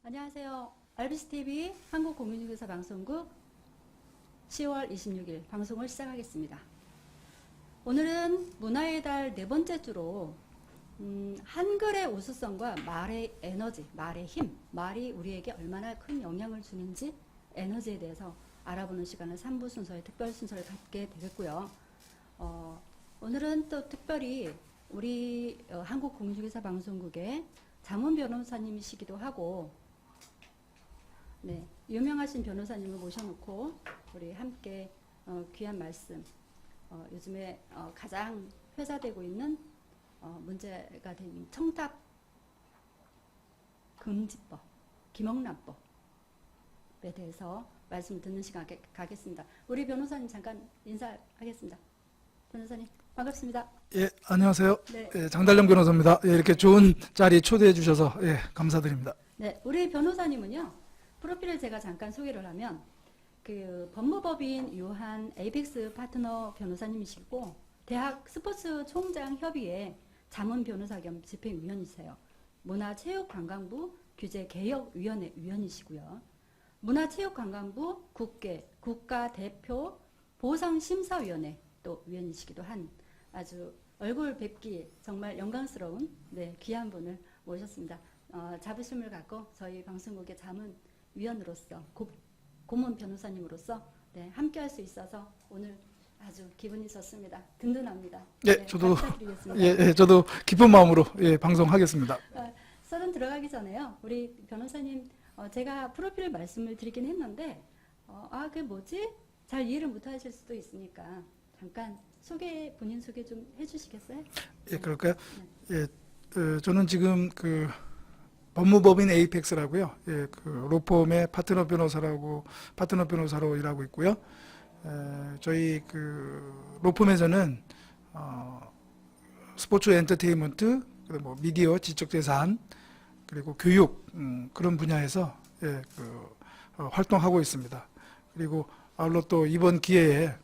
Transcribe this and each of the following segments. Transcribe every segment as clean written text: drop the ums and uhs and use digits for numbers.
안녕하세요. RBCTV 한국공인중개사 방송국 10월 26일 방송을 시작하겠습니다. 오늘은 문화의 달 네 번째 주로 한글의 우수성과 말의 에너지, 말의 힘, 말이 우리에게 얼마나 큰 영향을 주는지 에너지에 대해서 알아보는 시간을 3부 순서의 특별 순서를 갖게 되겠고요. 오늘은 또 특별히 우리 한국공인중개사 방송국의 자문 변호사님이시기도 하고 네, 유명하신 변호사님을 모셔놓고 우리 함께 귀한 말씀, 요즘에 가장 회자되고 있는 문제가 된 청탁 금지법, 김영란법에 대해서 말씀을 듣는 시간 가겠습니다. 우리 변호사님 잠깐 인사하겠습니다. 변호사님 반갑습니다. 예, 안녕하세요. 네. 예, 장달령 변호사입니다. 예, 이렇게 좋은 자리 초대해 주셔서 예, 감사드립니다. 네, 우리 변호사님은요. 프로필을 제가 잠깐 소개를 하면 그 법무법인 유한 에이펙스 파트너 변호사님이시고 대학 스포츠 총장 협의회 자문 변호사 겸 집행위원이세요. 문화체육관광부 규제개혁위원회 위원이시고요. 문화체육관광부 국가대표 보상심사위원회 또 위원이시기도 한 아주 얼굴 뵙기 정말 영광스러운 네, 귀한 분을 모셨습니다. 자부심을 갖고 저희 방송국의 자문위원으로서 고문 변호사님으로서 네, 함께할 수 있어서 오늘 아주 기분이 좋습니다. 든든합니다. 예, 네, 저도 부탁드리겠습니다. 저도 기쁜 마음으로 예, 방송하겠습니다. 썰은 들어가기 전에요. 우리 변호사님 제가 프로필 말씀을 드리긴 했는데 그게 뭐지? 잘 이해를 못하실 수도 있으니까 잠깐 본인 소개 좀 해주시겠어요? 예, 그럴까요? 예, 저는 지금 그 법무법인 에이펙스라고요. 예, 그 로펌의 파트너 변호사로 일하고 있고요. 저희 그 로펌에서는 스포츠 엔터테인먼트, 그리고 뭐 미디어, 지적재산, 그리고 교육 그런 분야에서 예, 활동하고 있습니다. 그리고 아울러 또 이번 기회에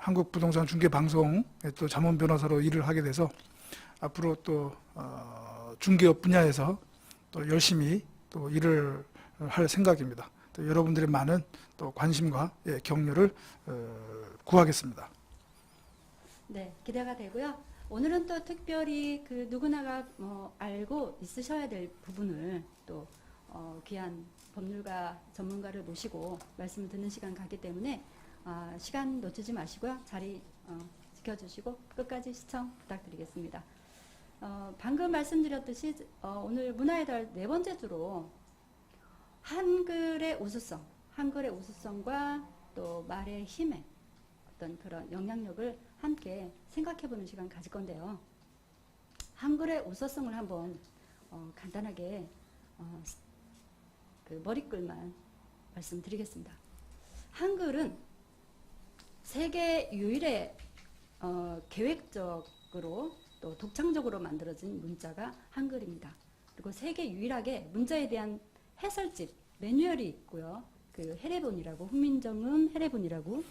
한국부동산 중개방송에 또 자문 변호사로 일을 하게 돼서 앞으로 또 중개업 분야에서 또 열심히 또 일을 할 생각입니다. 또 여러분들의 많은 또 관심과 예, 격려를 구하겠습니다. 네, 기대가 되고요. 오늘은 또 특별히 그 누구나가 알고 있으셔야 될 부분을 또 귀한 법률가 전문가를 모시고 말씀을 듣는 시간 갖기 때문에 시간 놓치지 마시고요. 자리 지켜주시고 끝까지 시청 부탁드리겠습니다. 방금 말씀드렸듯이 오늘 문화의 달 네 번째 주로 한글의 우수성과 또 말의 힘의 어떤 그런 영향력을 함께 생각해보는 시간 가질 건데요. 한글의 우수성을 한번 간단하게 그 머리글만 말씀드리겠습니다. 한글은 세계 유일의 계획적으로 또 독창적으로 만들어진 문자가 한글입니다. 그리고 세계 유일하게 문자에 대한 해설집, 매뉴얼이 있고요. 그 해례본이라고, 훈민정음 해례본이라고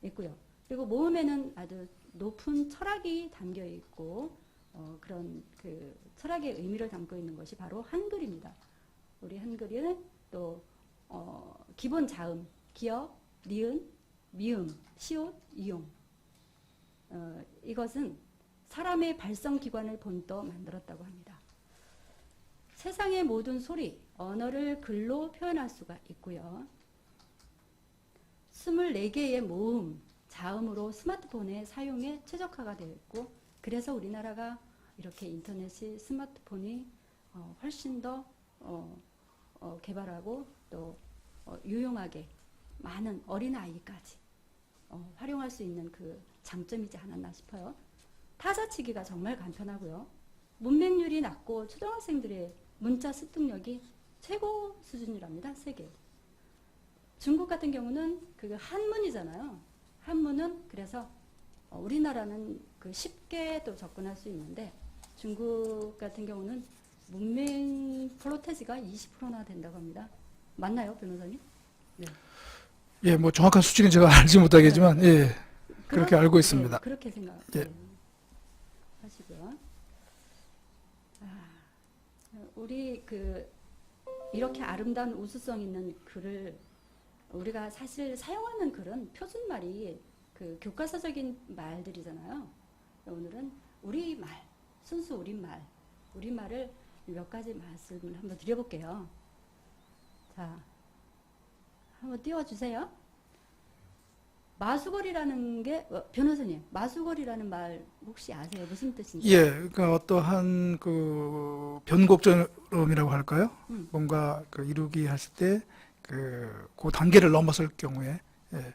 있고요. 그리고 모음에는 아주 높은 철학이 담겨 있고 그런 그 철학의 의미를 담고 있는 것이 바로 한글입니다. 우리 한글은 또 기본 자음, 기역, 니은, 미음, 시옷, 이용 이것은 사람의 발성기관을 본떠 만들었다고 합니다. 세상의 모든 소리, 언어를 글로 표현할 수가 있고요. 24개의 모음, 자음으로 스마트폰의 사용에 최적화가 되어 있고 그래서 우리나라가 이렇게 인터넷이 스마트폰이 훨씬 더 개발하고 또 유용하게 많은 어린아이까지 활용할 수 있는 그 장점이지 않았나 싶어요. 타자치기가 정말 간편하고요. 문맹률이 낮고 초등학생들의 문자 습득력이 최고 수준이랍니다. 세계. 중국 같은 경우는 그 한문이잖아요. 한문은 그래서 우리나라는 그 쉽게 또 접근할 수 있는데 중국 같은 경우는 문맹 플로테지가 20%나 된다고 합니다. 맞나요, 변호사님? 네. 예, 뭐 정확한 수치는 제가 알지 못하겠지만 예, 그렇게 알고 있습니다. 네, 그렇게 생각. 예. 하시고요. 우리 그 이렇게 아름다운 우수성 있는 글을 우리가 사실 사용하는 글은 표준말이 그 교과서적인 말들이잖아요. 오늘은 우리말, 순수 우리말을 몇 가지 말씀을 한번 드려볼게요. 자, 한번 띄워주세요. 마수거리라는 게 변호사님, 마수거리라는 말 혹시 아세요? 무슨 뜻인지? 예, 그러니까 어떠한 그 변곡점이라고 할까요? 뭔가 그 이루기 했을 때 그 단계를 넘어설 경우에 예,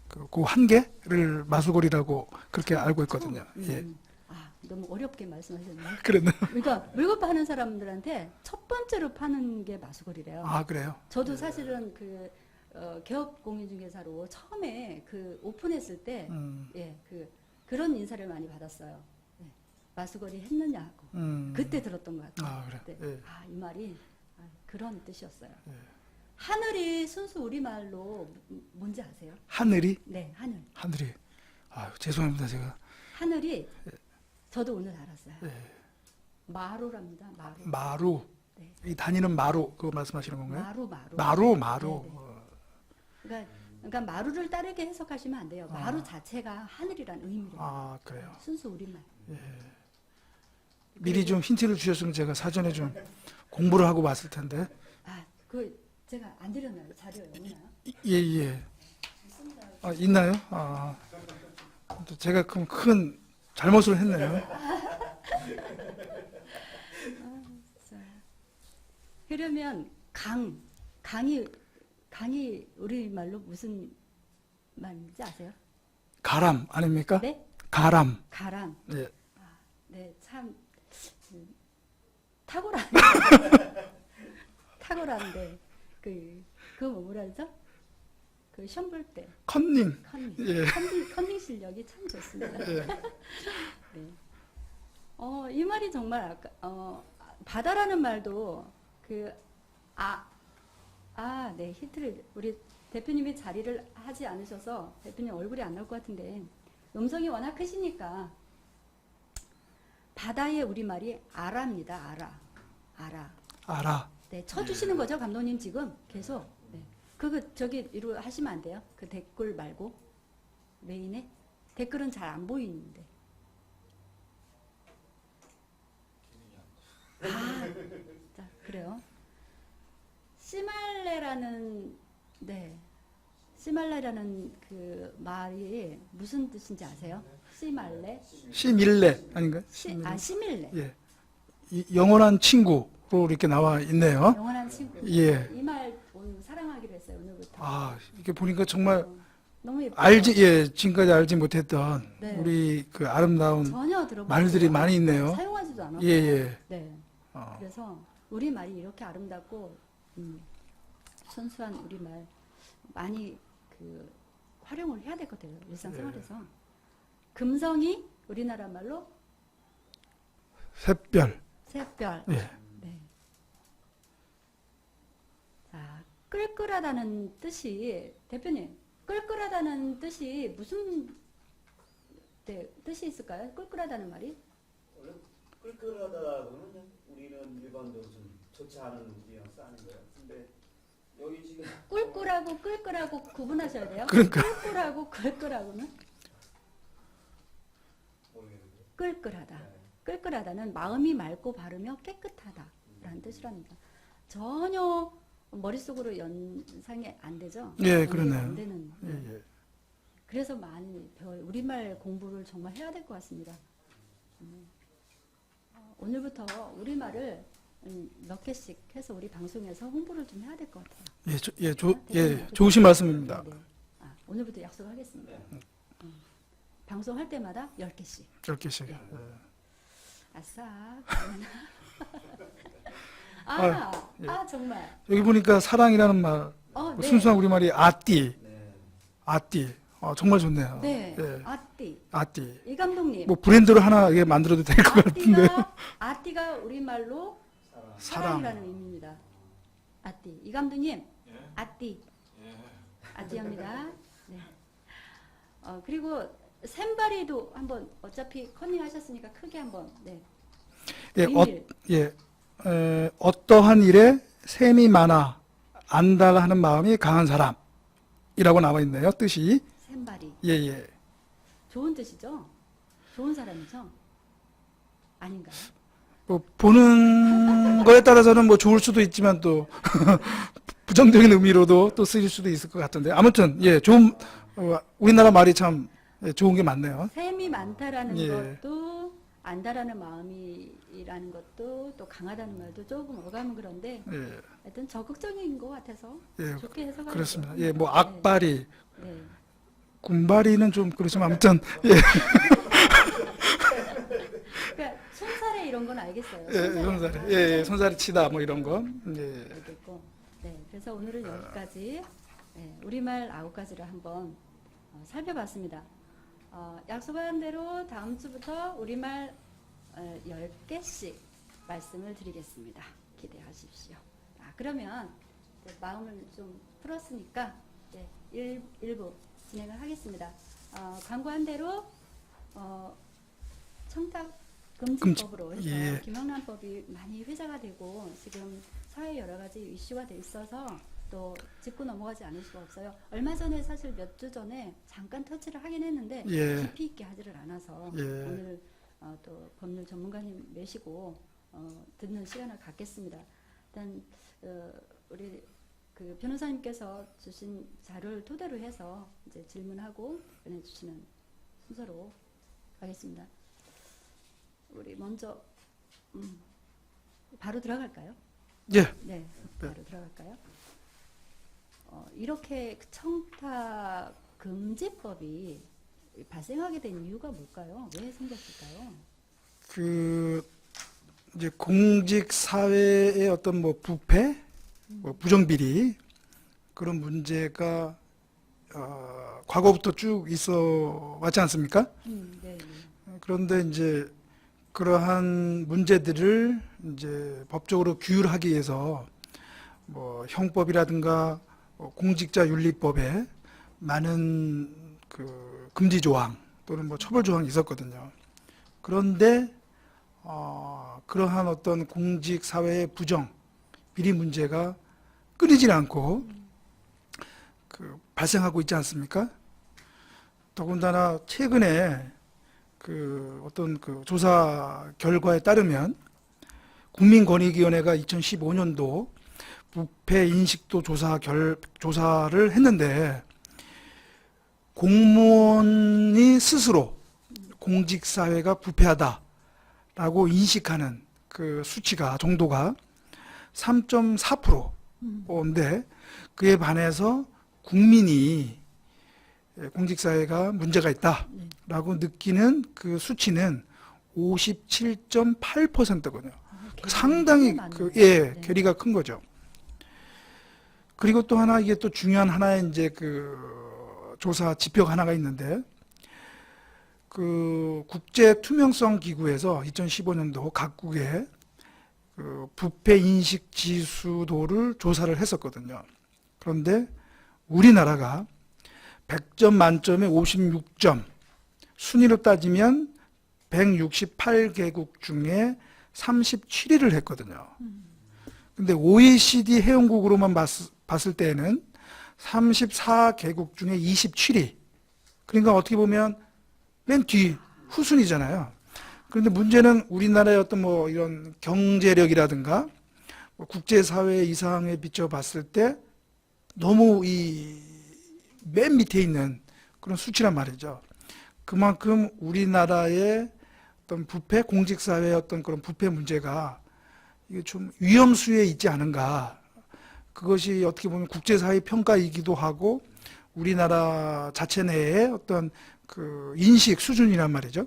그 한계를 마수거리라고 그렇게 알고 있거든요. 예, 아, 너무 어렵게 말씀하셨네요. 그랬나요? 그러니까 물건 파는 사람들한테 첫 번째로 파는 게 마수거리래요. 아, 그래요? 저도 사실은 그 개업공인중개사로 처음에 그 오픈했을 때 예, 그런 인사를 많이 받았어요. 예, 마수거리 했느냐고 그때 들었던 것 같아요. 아, 그래. 그때. 예. 아, 이 말이 그런 뜻이었어요. 하늘이 순수 우리말로 뭔지 아세요? 하늘이? 네, 하늘. 하늘이. 아, 죄송합니다, 제가. 하늘이 저도 오늘 알았어요. 예. 마루랍니다. 마루. 마루. 네. 이 다니는 마루 그거 말씀하시는 건가요? 마루. 마루. 네, 네. 그러니까 마루를 다르게 해석하시면 안 돼요. 마루 자체가 하늘이란 의미래요. 아, 그래요. 순수 우리말. 미리 좀 힌트를 주셨으면 제가 사전에 좀 공부를 하고 왔을 텐데. 아, 그 제가 안 드렸나요? 자료에 없나요? 예. 아, 있나요? 아, 또 제가 그럼 큰 잘못을 했네요. 자, 그러면 강이 우리말로 무슨 말인지 아세요? 가람 아닙니까? 네? 가람. 가람. 예. 네, 참 탁월한 탁월한데 그 뭐라 그러죠? 그 시험 볼 때 컨닝. 예. 컨닝 실력이 참 좋습니다. 네. 이 말이 정말 바다라는 말도 네, 힌트를 우리 대표님이 자리를 하지 않으셔서 대표님 얼굴이 안 나올 것 같은데 음성이 워낙 크시니까 바다의 우리말이 아라입니다. 아라. 네, 쳐주시는 거죠, 감독님 지금 계속. 네. 저기 이로 하시면 안 돼요. 그 댓글 말고 메인에 댓글은 잘 안 보이는데. 자, 그래요. 시말레라는 그 말이 무슨 뜻인지 아세요? 시말레? 시밀레 아닌가요? 시밀레. 예. 영원한 친구로 이렇게 나와 있네요. 영원한 친구. 예. 이 말 오늘 사랑하기로 했어요, 오늘부터. 아, 이게 보니까 정말 너무 예뻐요. 지금까지 알지 못했던 네. 우리 그 아름다운 전혀 들어보지 말들이 많이 있네요. 사용하지도 않았고. 예. 네. 그래서 우리 말이 이렇게 아름답고 순수한 우리 말 많이 활용을 해야 될 것 같아요. 일상생활에서. 금성이 우리나라 말로 샛별. 샛별. 예. 네. 자, 끌끌하다는 뜻이 대표님, 끌끌하다는 뜻이 무슨 뜻이 있을까요? 끌끌하다는 말이? 원래 끌끌하다고는 우리는 일반적으로 좀 좋지 않은 뉘앙스 아닌 것 같은데 여기 지금 꿀꿀하고 끌끌하고 구분하셔야 돼요. 그러니까. 꿀꿀하고 끌끌하고는 모르겠는데 끌끌하다. 네. 끌끌하다는 마음이 맑고 바르며 깨끗하다라는 뜻이랍니다. 전혀 머릿속으로 연상이 안 되죠? 예, 연결이 그러네요. 안 되는. 예. 그래서 많이 우리말 공부를 정말 해야 될 것 같습니다. 오늘부터 우리말을 몇 개씩 해서 우리 방송에서 홍보를 좀 해야 될 것 같아요. 좋으신 말씀입니다. 네. 오늘부터 약속하겠습니다. 방송할 때마다 10개씩. 10개씩. 예. 아싸. 예. 정말. 여기 보니까 사랑이라는 말, 네. 순수한 우리말이 아띠. 네. 아띠. 정말 좋네요. 네. 예. 아띠. 이 감독님. 뭐 브랜드로 하나 이게 만들어도 될 것 같은데. 아띠가 우리말로 사랑. 사랑이라는 의미입니다. 아띠. 이 감독님. 아띠. 아띠입니다. 네. 그리고 샘바리도 한번 어차피 컨닝 하셨으니까 크게 한번. 네. 예, 의미를. 어떠한 일에 셈이 많아 안달라 하는 마음이 강한 사람이라고 나와 있네요. 뜻이. 샘발이. 예. 좋은 뜻이죠? 좋은 사람이죠? 아닌가요? 뭐 보는 거에 따라서는 뭐 좋을 수도 있지만 또 부정적인 의미로도 또 쓰일 수도 있을 것 같은데 아무튼 좋은 우리나라 말이 참 좋은 게 많네요. 셈이 많다라는 예. 것도 안다라는 마음이라는 것도 또 강하다는 말도 조금 어감은 그런데 예, 하여튼 적극적인 것 같아서 예, 좋게 해석하죠. 그렇습니다. 예, 뭐 악발이, 네. 군발이는 좀 그렇지만 아무튼 그러니까 손살에 이런 건 알겠어요. 손살이 치다 뭐 이런 거. 예. 알겠고. 네, 그래서 오늘은 여기까지 우리말 9가지를 한번 살펴봤습니다. 약속한 대로 다음 주부터 우리말 10개씩 말씀을 드리겠습니다. 기대하십시오. 그러면 마음을 좀 풀었으니까 일부 진행을 하겠습니다. 광고한 대로 청탁 금지법으로 해서 예. 김영란법이 많이 회자가 되고 지금 사회 여러 가지 이슈가 돼 있어서 또 짚고 넘어가지 않을 수가 없어요. 얼마 전에 사실 몇 주 전에 잠깐 터치를 하긴 했는데 예. 깊이 있게 하지를 않아서 예. 오늘 또 법률 전문가님 모시고 듣는 시간을 갖겠습니다. 일단 우리 그 변호사님께서 주신 자료를 토대로 해서 이제 질문하고 보내주시는 순서로 가겠습니다. 우리 먼저 바로 들어갈까요? 예. 네, 바로 들어갈까요? 이렇게 청탁 금지법이 발생하게 된 이유가 뭘까요? 왜 생겼을까요? 그 이제 공직 사회의 어떤 뭐 부패, 뭐 부정비리 그런 문제가 과거부터 쭉 있어 왔지 않습니까? 네. 그런데 이제 그러한 문제들을 이제 법적으로 규율하기 위해서 뭐 형법이라든가 공직자 윤리법에 많은 그 금지 조항 또는 뭐 처벌 조항이 있었거든요. 그런데 그러한 어떤 공직 사회의 부정 비리 문제가 끊이질 않고 그 발생하고 있지 않습니까? 더군다나 최근에 그 어떤 그 조사 결과에 따르면 국민권익위원회가 2015년도 부패 인식도 조사를 했는데 공무원이 스스로 공직사회가 부패하다라고 인식하는 그 수치가 정도가 3.4%인데 그에 반해서 국민이 공직사회가 문제가 있다라고 느끼는 그 수치는 57.8%거든요. 상당히 괴리가 큰 거죠. 그리고 또 하나 이게 또 중요한 하나의 이제 그 조사 지표가 하나가 있는데 그 국제 투명성 기구에서 2015년도 각국의 그 부패 인식 지수도를 조사를 했었거든요. 그런데 우리나라가 100점 만점에 56점, 순위로 따지면 168개국 중에 37위를 했거든요. 근데 OECD 회원국으로만 봤을 때는 34개국 중에 27위. 그러니까 어떻게 보면 맨 뒤 후순위잖아요. 그런데 문제는 우리나라의 어떤 뭐 이런 경제력이라든가 뭐 국제사회 이상에 비춰 봤을 때 너무 이 맨 밑에 있는 그런 수치란 말이죠. 그만큼 우리나라의 어떤 부패, 공직사회의 어떤 그런 부패 문제가 이게 좀 위험수에 있지 않은가. 그것이 어떻게 보면 국제사회 평가이기도 하고 우리나라 자체 내의 어떤 그 인식 수준이란 말이죠.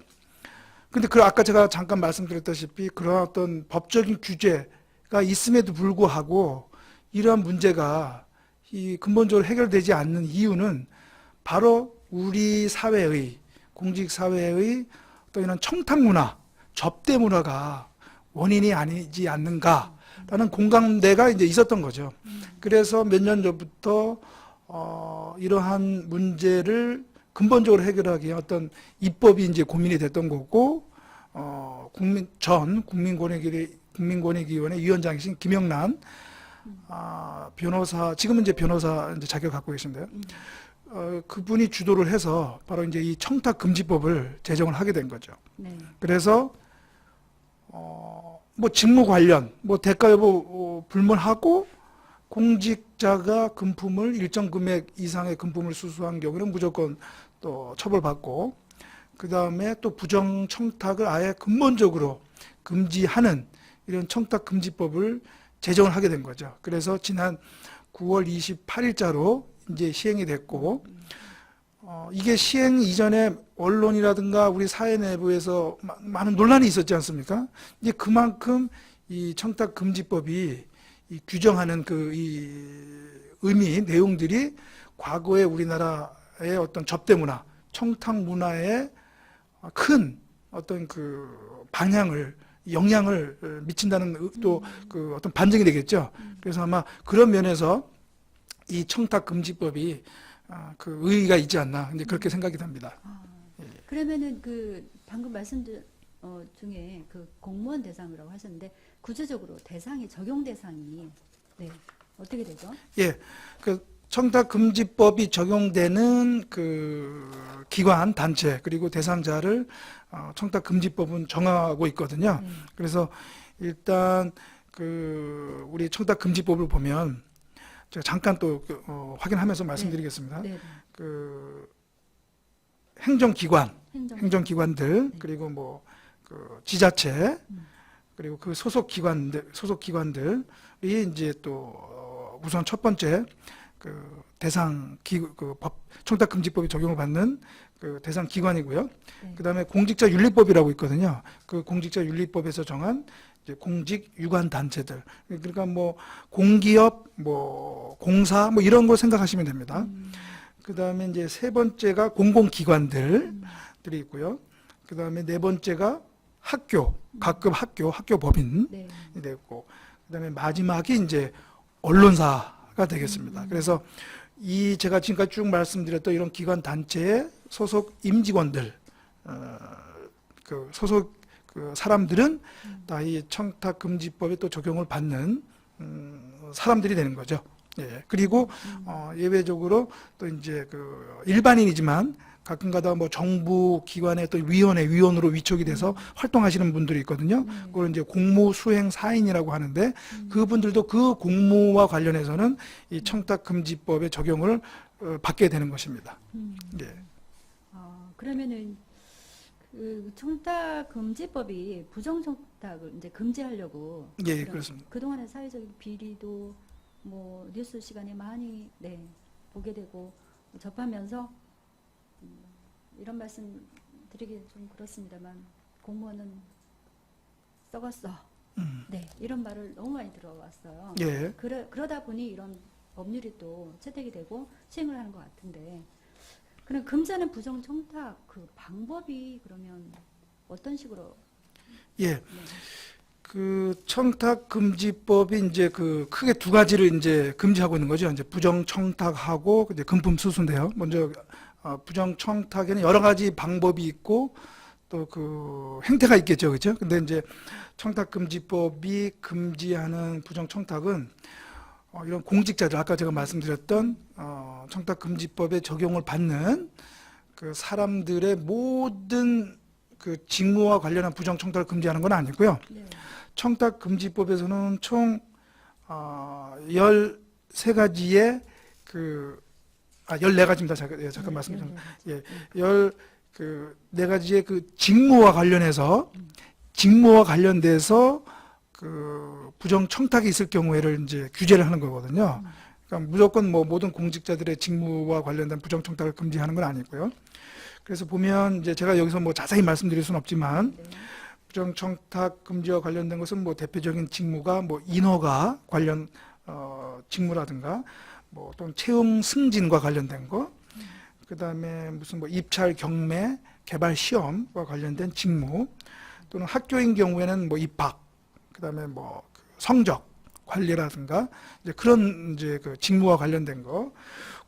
근데 그 아까 제가 잠깐 말씀드렸다시피 그런 어떤 법적인 규제가 있음에도 불구하고 이러한 문제가 이 근본적으로 해결되지 않는 이유는 바로 우리 사회의 공직 사회의 어떤 이런 청탁 문화, 접대 문화가 원인이 아니지 않는가라는 공감대가 이제 있었던 거죠. 그래서 몇 년 전부터 이러한 문제를 근본적으로 해결하기 위한 어떤 입법이 이제 고민이 됐던 거고 국민권익위원회 위원장이신 김영란 변호사, 지금은 이제 변호사 이제 자격 갖고 계신데요. 그분이 주도를 해서 바로 이제 이 청탁금지법을 제정을 하게 된 거죠. 네. 그래서 뭐 직무 관련, 뭐 대가 여부 불문하고 공직자가 금품을 일정 금액 이상의 금품을 수수한 경우는 무조건 또 처벌받고, 그 다음에 또 부정 청탁을 아예 근본적으로 금지하는 이런 청탁금지법을 제정을 하게 된 거죠. 그래서 지난 9월 28일자로 이제 시행이 됐고, 이게 시행 이전에 언론이라든가 우리 사회 내부에서 많은 논란이 있었지 않습니까? 이제 그만큼 이 청탁금지법이 이 규정하는 그 이 의미, 내용들이 과거에 우리나라의 어떤 접대 문화, 청탁 문화에 큰 어떤 그 방향을, 영향을 미친다는 또 그 어떤 반증이 되겠죠. 그래서 아마 그런 면에서 이 청탁금지법이 그 의의가 있지 않나, 이제 그렇게 생각이 됩니다. 그러면은 그 방금 말씀드 중에 그 공무원 대상이라고 하셨는데 구체적으로 대상이 적용 대상이 네 어떻게 되죠? 예, 그 청탁금지법이 적용되는 그 기관, 단체 그리고 대상자를 청탁금지법은 정하고 있거든요. 그래서 일단 그 우리 청탁금지법을 보면 제가 잠깐 또 확인하면서 말씀드리겠습니다. 네. 그 행정기관들 네. 그리고 뭐 그 지자체 그리고 그 소속 기관들이 이제 또 우선 첫 번째 그 대상 법 청탁금지법이 적용을 받는 그 대상 기관이고요. 네. 그다음에 공직자윤리법이라고 있거든요. 그 공직자윤리법에서 정한 이제 공직 유관 단체들, 그러니까 뭐 공기업, 뭐 공사, 뭐 이런 걸 생각하시면 됩니다. 그다음에 이제 세 번째가 공공기관들이 있고요. 그다음에 네 번째가 각급 학교 법인이 네. 되고, 그다음에 마지막이 이제 언론사가 되겠습니다. 그래서 이 제가 지금까지 쭉 말씀드렸던 이런 기관 단체의 소속 임직원들, 그 소속 그 사람들은 다 이 청탁금지법에 또 적용을 받는 사람들이 되는 거죠. 예. 그리고 예외적으로 또 이제 그 일반인이지만 가끔가다 뭐 정부 기관의 또 위원으로 위촉이 돼서 활동하시는 분들이 있거든요. 그걸 이제 공무 수행 사인이라고 하는데 그분들도 그 공무와 관련해서는 이 청탁금지법의 적용을 받게 되는 것입니다. 예. 그러면은 그 청탁금지법이 부정청탁을 이제 금지하려고 예, 그렇습니다. 그동안의 사회적인 비리도 뭐 뉴스 시간에 많이 보게 되고 접하면서 이런 말씀 드리기 좀 그렇습니다만 공무원은 썩었어. 네, 이런 말을 너무 많이 들어왔어요. 예. 그러다 보니 이런 법률이 또 채택이 되고 시행을 하는 것 같은데, 그럼 금지하는 부정청탁 그 방법이 그러면 어떤 식으로? 예. 네. 그 청탁금지법이 이제 그 크게 두 가지를 이제 금지하고 있는 거죠. 이제 부정청탁하고 이제 금품수수인데요. 먼저 부정청탁에는 여러 가지 방법이 있고 또 그 행태가 있겠죠, 그렇죠? 근데 이제 청탁금지법이 금지하는 부정청탁은 이런 공직자들, 아까 제가 말씀드렸던 청탁금지법에 적용을 받는 그 사람들의 모든 그 직무와 관련한 부정청탁을 금지하는 건 아니고요. 네. 청탁금지법에서는 총 13가지의 그 14가지입니다. 잠깐 말씀드리면, 예, 14가지의 그 직무와 관련돼서 그 부정 청탁이 있을 경우에를 이제 규제를 하는 거거든요. 그러니까 무조건 뭐 모든 공직자들의 직무와 관련된 부정 청탁을 금지하는 건 아니고요. 그래서 보면 이제 제가 여기서 뭐 자세히 말씀드릴 수는 없지만 부정 청탁 금지와 관련된 것은 뭐 대표적인 직무가 뭐 인허가 관련 직무라든가 뭐 또는 채용 승진과 관련된 거, 그다음에 무슨 뭐 입찰 경매 개발 시험과 관련된 직무, 또는 학교인 경우에는 뭐 입학, 그다음에 뭐 성적 관리라든가 이제 그런 이제 그 직무와 관련된 거,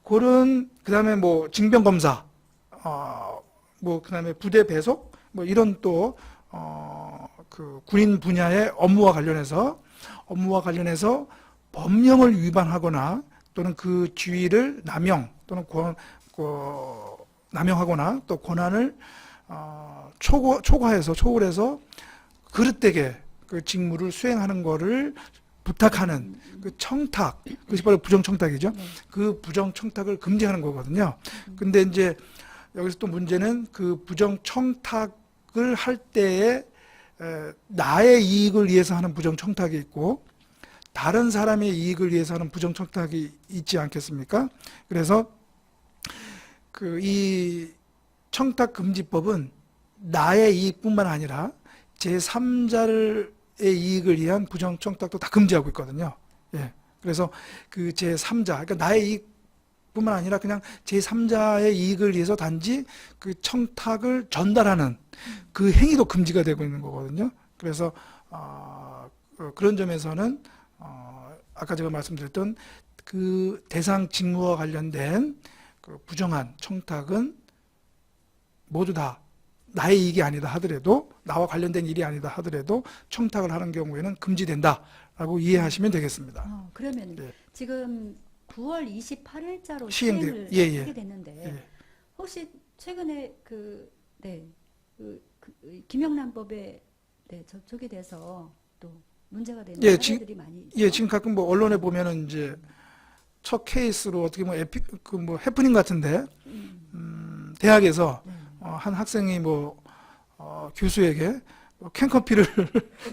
그런, 그다음에 뭐 징병 검사, 뭐 그다음에 부대 배속, 뭐 이런 또 그 군인 분야의 업무와 관련해서 법령을 위반하거나 또는 그 지위를 남용 또는 남용하거나 또 권한을 초과해서 그릇되게 그 직무를 수행하는 거를 부탁하는 그 청탁, 그것이 바로 부정청탁이죠. 네. 그 부정청탁을 금지하는 거거든요. 근데 이제 여기서 또 문제는 그 부정청탁을 할 때에 나의 이익을 위해서 하는 부정청탁이 있고 다른 사람의 이익을 위해서 하는 부정청탁이 있지 않겠습니까? 그래서 그 이 청탁금지법은 나의 이익뿐만 아니라 제3자의 이익을 위한 부정청탁도 다 금지하고 있거든요. 예. 그래서 그 제3자, 그러니까 나의 이익뿐만 아니라 그냥 제3자의 이익을 위해서 단지 그 청탁을 전달하는 그 행위도 금지가 되고 있는 거거든요. 그래서 그런 점에서는 아까 제가 말씀드렸던 그 대상 직무와 관련된 그 부정한 청탁은 모두 다 나의 이익이 아니다 하더라도 나와 관련된 일이 아니다 하더라도 청탁을 하는 경우에는 금지된다라고 이해하시면 되겠습니다. 그러면 예. 지금 9월 28일자로 시행돼- 시행을 예, 예. 하게 됐는데 예. 혹시 최근에 김영란법에 접촉이 돼서 또 문제가 되는 예, 사례들이 많이 있죠? 예, 지금 가끔 뭐 언론에 보면은 이제 첫 케이스로 어떻게 뭐 해프닝 같은데 대학에서 네. 한 학생이 교수에게 캔커피를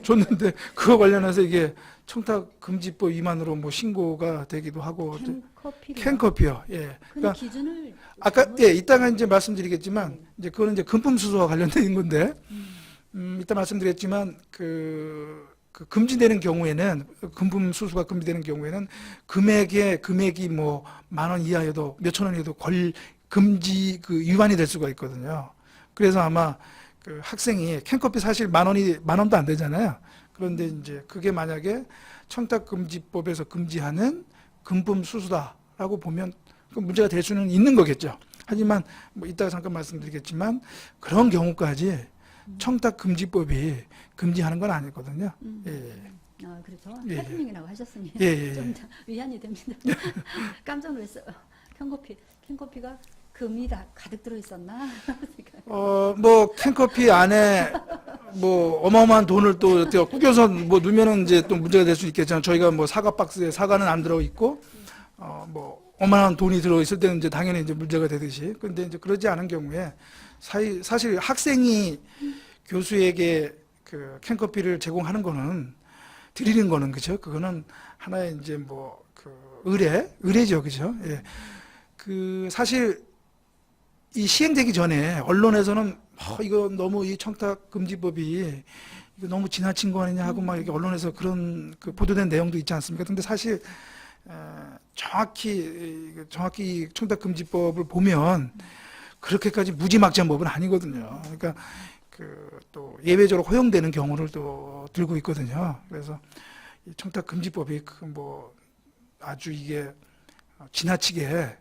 줬는데 그거 관련해서 이게 청탁금지법 위반으로 신고가 되기도 하고 캔커피요. 캔커피요. 예. 근데 그러니까 기준을 아까 잘못- 이따가 이제 말씀드리겠지만 이제 그거는 이제 금품 수수와 관련된 건데 이따 말씀드렸지만 그 금지되는 경우에는 금품 수수가 금지되는 경우에는 금액이 뭐 10,000원 이하여도 몇천 원이어도 금지 위반이 될 수가 있거든요. 그래서 아마 그 학생이 캔커피 사실 10,000원도 안 되잖아요. 그런데 이제 그게 만약에 청탁금지법에서 금지하는 금품 수수다라고 보면 그 문제가 될 수는 있는 거겠죠. 하지만 뭐 이따가 잠깐 말씀드리겠지만 그런 경우까지 청탁금지법이 금지하는 건 아니거든요. 예. 그렇죠. 예, 예. 해프닝이라고 하셨으니 예, 예, 예. 좀 위안이 됩니다. 깜짝 놀랐어요. 캔커피가 금이 다 가득 들어 있었나? 캔커피 안에 어마어마한 돈을 또 이렇게 꾸겨서 넣으면은 이제 또 문제가 될 수 있겠지만 저희가 사과 박스에 사과는 안 들어 있고 어마어마한 돈이 들어 있을 때는 이제 당연히 이제 문제가 되듯이. 근데 이제 그러지 않은 경우에 사실 학생이 교수에게 그 캔커피를 제공하는 거는 드리는 거는 그죠? 그거는 하나의 이제 의례죠, 그죠? 예. 사실 이 시행되기 전에 언론에서는 이거 너무 이 청탁금지법이 이거 너무 지나친 거 아니냐 하고 막 이렇게 언론에서 그런 보도된 내용도 있지 않습니까? 근데 사실 정확히 청탁금지법을 보면 그렇게까지 무지막지한 법은 아니거든요. 그러니까 또 예외적으로 허용되는 경우를 또 들고 있거든요. 그래서 이 청탁금지법이 아주 이게 지나치게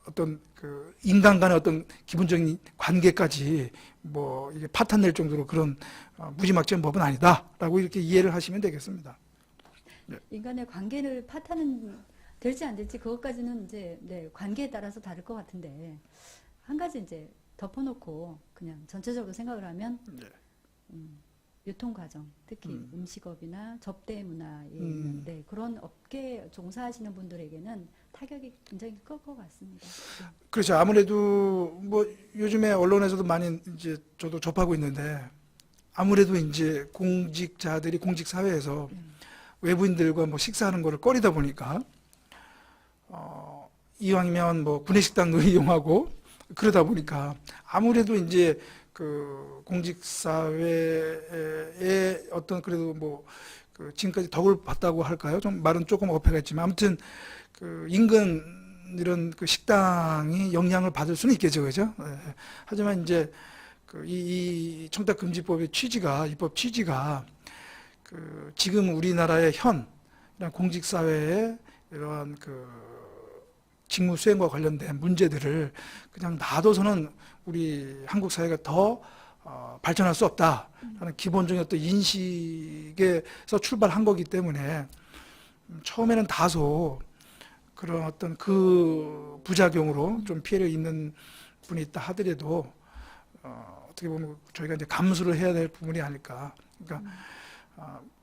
어떤 인간 간의 어떤 기본적인 관계까지 이게 파탄낼 정도로 그런 무지막지한 법은 아니다라고 이렇게 이해를 하시면 되겠습니다. 인간의 관계를 파탄은 될지 안 될지 그것까지는 이제 관계에 따라서 다를 것 같은데 한 가지 이제 덮어놓고 그냥 전체적으로 생각을 하면 유통 과정, 특히 음식업이나 접대 문화에 있는데 그런 업계 종사하시는 분들에게는 타격이 굉장히 클 것 같습니다. 그렇죠. 아무래도 요즘에 언론에서도 많이 이제 저도 접하고 있는데 아무래도 이제 공직자들이 공직 사회에서 외부인들과 식사하는 거를 꺼리다 보니까 이왕이면 구내식당을 이용하고 그러다 보니까 아무래도 이제 공직 사회의 어떤 그래도 지금까지 덕을 봤다고 할까요? 좀 말은 조금 어폐가 있지만 아무튼 인근 이런 식당이 영향을 받을 수는 있겠죠, 그죠? 예. 하지만 이제 이 청탁금지법의 입법 취지가 지금 우리나라의 이런 공직 사회의 이러한 직무 수행과 관련된 문제들을 그냥 놔둬서는 우리 한국 사회가 더 발전할 수 없다라는 기본적인 어떤 인식에서 출발한 거기 때문에 처음에는 다소 그런 어떤 그 부작용으로 좀 피해를 입는 분이 있다 하더라도 어떻게 보면 저희가 이제 감수를 해야 될 부분이 아닐까. 그러니까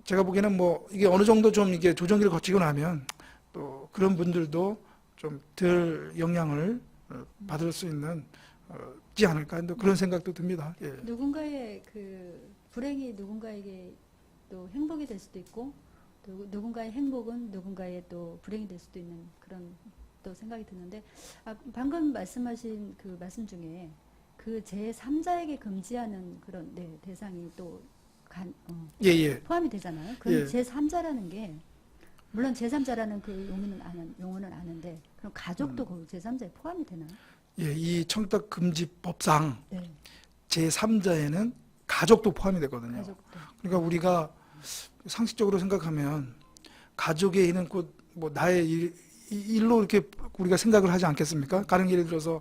제가 보기에는 뭐 이게 어느 정도 좀 이게 조정기를 거치고 나면 또 그런 분들도 좀 덜 영향을 받을 수 있는 지 않을까 또 그런 생각도 듭니다. 예. 누군가의 그 불행이 누군가에게 또 행복이 될 수도 있고 또 누군가의 행복은 누군가의 또 불행이 될 수도 있는 그런 또 생각이 드는데 방금 말씀하신 그 말씀 중에 그 제3자에게 금지하는 그런 대상이 또 예, 예. 포함이 되잖아요. 그럼 예. 제3자라는 게 물론 제3자라는 그 용어는 아는데 그럼 가족도 그 제3자에 포함이 되나요? 예, 이 청탁금지법상 네. 제3자에는 가족도 포함이 되거든요. 가족도. 그러니까 우리가 상식적으로 생각하면 가족의 일은 곧 뭐 나의 일로 이렇게 우리가 생각을 하지 않겠습니까? 가령 예를 들어서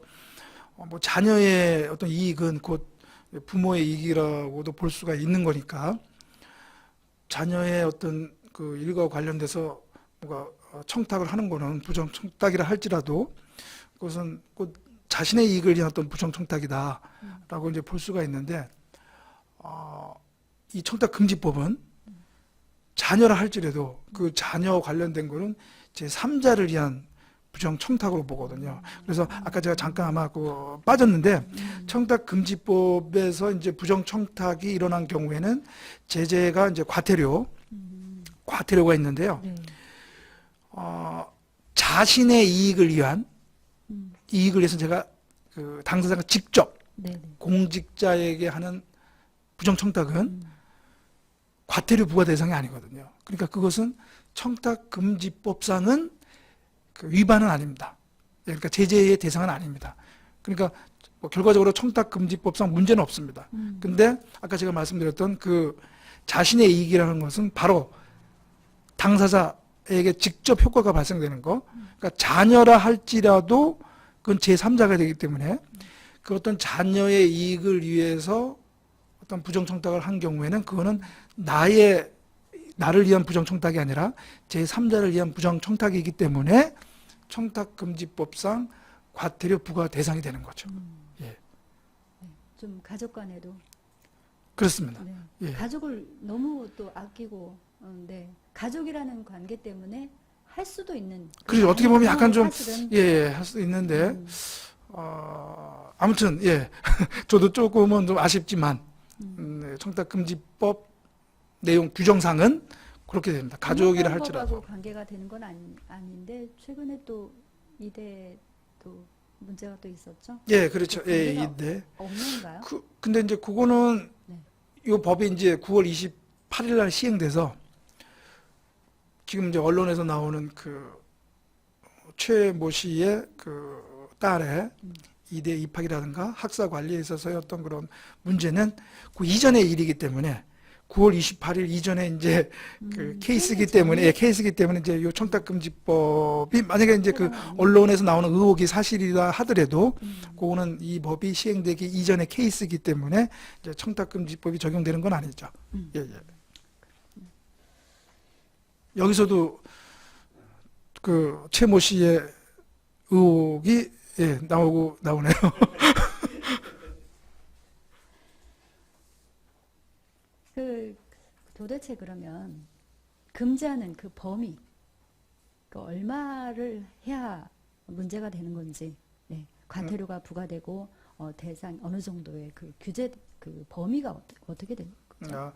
뭐 자녀의 어떤 이익은 곧 부모의 이익이라고도 볼 수가 있는 거니까 자녀의 어떤 그 일과 관련돼서 뭔가 청탁을 하는 거는 부정 청탁이라 할지라도 그것은 곧 자신의 이익을 위한 어떤 부정 청탁이다라고 이제 볼 수가 있는데 이 청탁금지법은 자녀라 할지라도 그 자녀 관련된 거는 제3자를 위한 부정 청탁으로 보거든요. 그래서 아까 제가 잠깐 아마 그 빠졌는데 청탁금지법에서 이제 부정 청탁이 일어난 경우에는 제재가 이제 과태료가 있는데요. 네. 자신의 이익을 위해서 제가 그 당사자가 직접 네. 공직자에게 하는 부정 청탁은 과태료 부과 대상이 아니거든요. 그러니까 그것은 청탁금지법상은 그 위반은 아닙니다. 그러니까 제재의 대상은 아닙니다. 그러니까 뭐 결과적으로 청탁금지법상 문제는 없습니다. 근데 아까 제가 말씀드렸던 그 자신의 이익이라는 것은 바로 당사자에게 직접 효과가 발생되는 거. 그러니까 자녀라 할지라도 그건 제3자가 되기 때문에 그 어떤 자녀의 이익을 위해서 어떤 부정청탁을 한 경우에는 그거는 나를 위한 부정청탁이 아니라 제3자를 위한 부정청탁이기 때문에 청탁금지법상 과태료 부과 대상이 되는 거죠. 예. 좀 가족 간에도 그렇습니다. 네. 예. 가족을 너무 또 아끼고 가족이라는 관계 때문에 할 수도 있는 그렇죠. 어떻게 보면 약간 좀 사실은 할 수 있는데 아무튼 저도 조금은 좀 아쉽지만 청탁금지법 내용 규정상은 그렇게 됩니다. 가족이라 할지라도. 법하고 관계가 되는 건 아닌데 최근에 또 이대 또 문제가 또 있었죠. 예, 그렇죠. 그 예, 관계가 이데. 없는가요? 근데 이제 그거는 네. 이 법이 이제 9월 28일 날 시행돼서 지금 이제 언론에서 나오는 그 최모 씨의 그 딸의 이대 입학이라든가 학사 관리에 있어서의 어떤 그런 문제는 그 이전의 일이기 때문에 9월 28일 이전에 이제 그 케이스이기 때문에 이제 요 청탁금지법이 만약에 이제 그 언론에서 나오는 의혹이 사실이라 하더라도 그거는 이 법이 시행되기 이전의 케이스이기 때문에 이제 청탁금지법이 적용되는 건 아니죠. 예, 예. 여기서도 그 최모 씨의 의혹이 나오네요. 그 도대체 그러면 금지하는 그 범위, 그 얼마를 해야 문제가 되는 건지, 과태료가 부과되고 대상 어느 정도의 그 규제 그 범위가 어떻게 되는 거죠?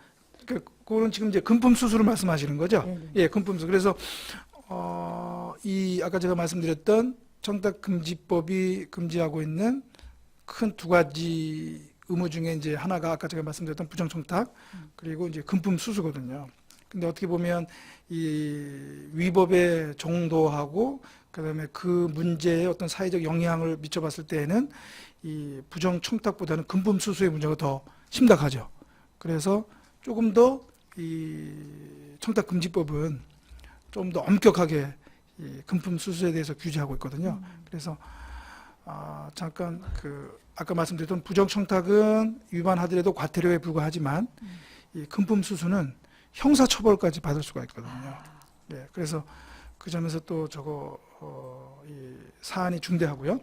그거는 지금 이제 금품 수수를 말씀하시는 거죠? 네네. 예, 금품 수수. 그래서 이 아까 제가 말씀드렸던 청탁금지법이 금지하고 있는 큰 두 가지 의무 중에 이제 하나가 아까 제가 말씀드렸던 부정청탁 그리고 이제 금품 수수거든요. 근데 어떻게 보면 이 위법의 정도하고 그다음에 그 문제에 어떤 사회적 영향을 미쳐봤을 때에는 이 부정청탁보다는 금품 수수의 문제가 더 심각하죠. 그래서 조금 더 이 청탁금지법은 좀 더 엄격하게 이 금품 수수에 대해서 규제하고 있거든요. 그래서 잠깐 그 아까 말씀드렸던 부정청탁은 위반하더라도 과태료에 불과하지만 이 금품 수수는 형사처벌까지 받을 수가 있거든요. 예, 그래서 그 점에서 또 저거 이 사안이 중대하고요.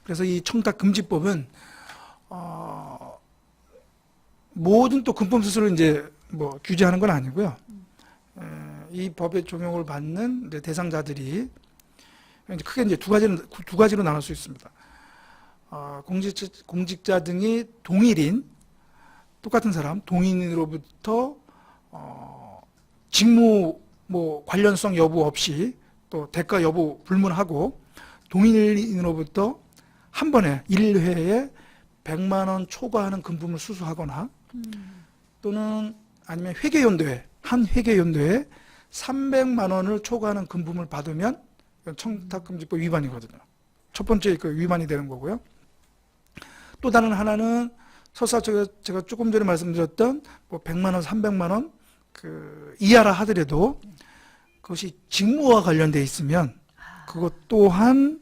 그래서 이 청탁금지법은 모든 또 금품 수수를 이제 뭐 규제하는 건 아니고요. 이 법의 적용을 받는 이제 대상자들이 이제 크게 이제 두 가지로 나눌 수 있습니다. 공직자 등이 동일인 똑같은 사람 동일인으로부터 직무 뭐 관련성 여부 없이 또 대가 여부 불문하고 동일인으로부터 한 번에 1회에 100만 원 초과하는 금품을 수수하거나 또는 아니면 회계연도에 한 회계연도에 300만 원을 초과하는 금품을 받으면 청탁금지법 위반이거든요. 첫 번째 그 위반이 되는 거고요. 또 다른 하나는 설사 제가 조금 전에 말씀드렸던 뭐 100만 원, 300만 원 그 이하라 하더라도 그것이 직무와 관련돼 있으면 그것 또한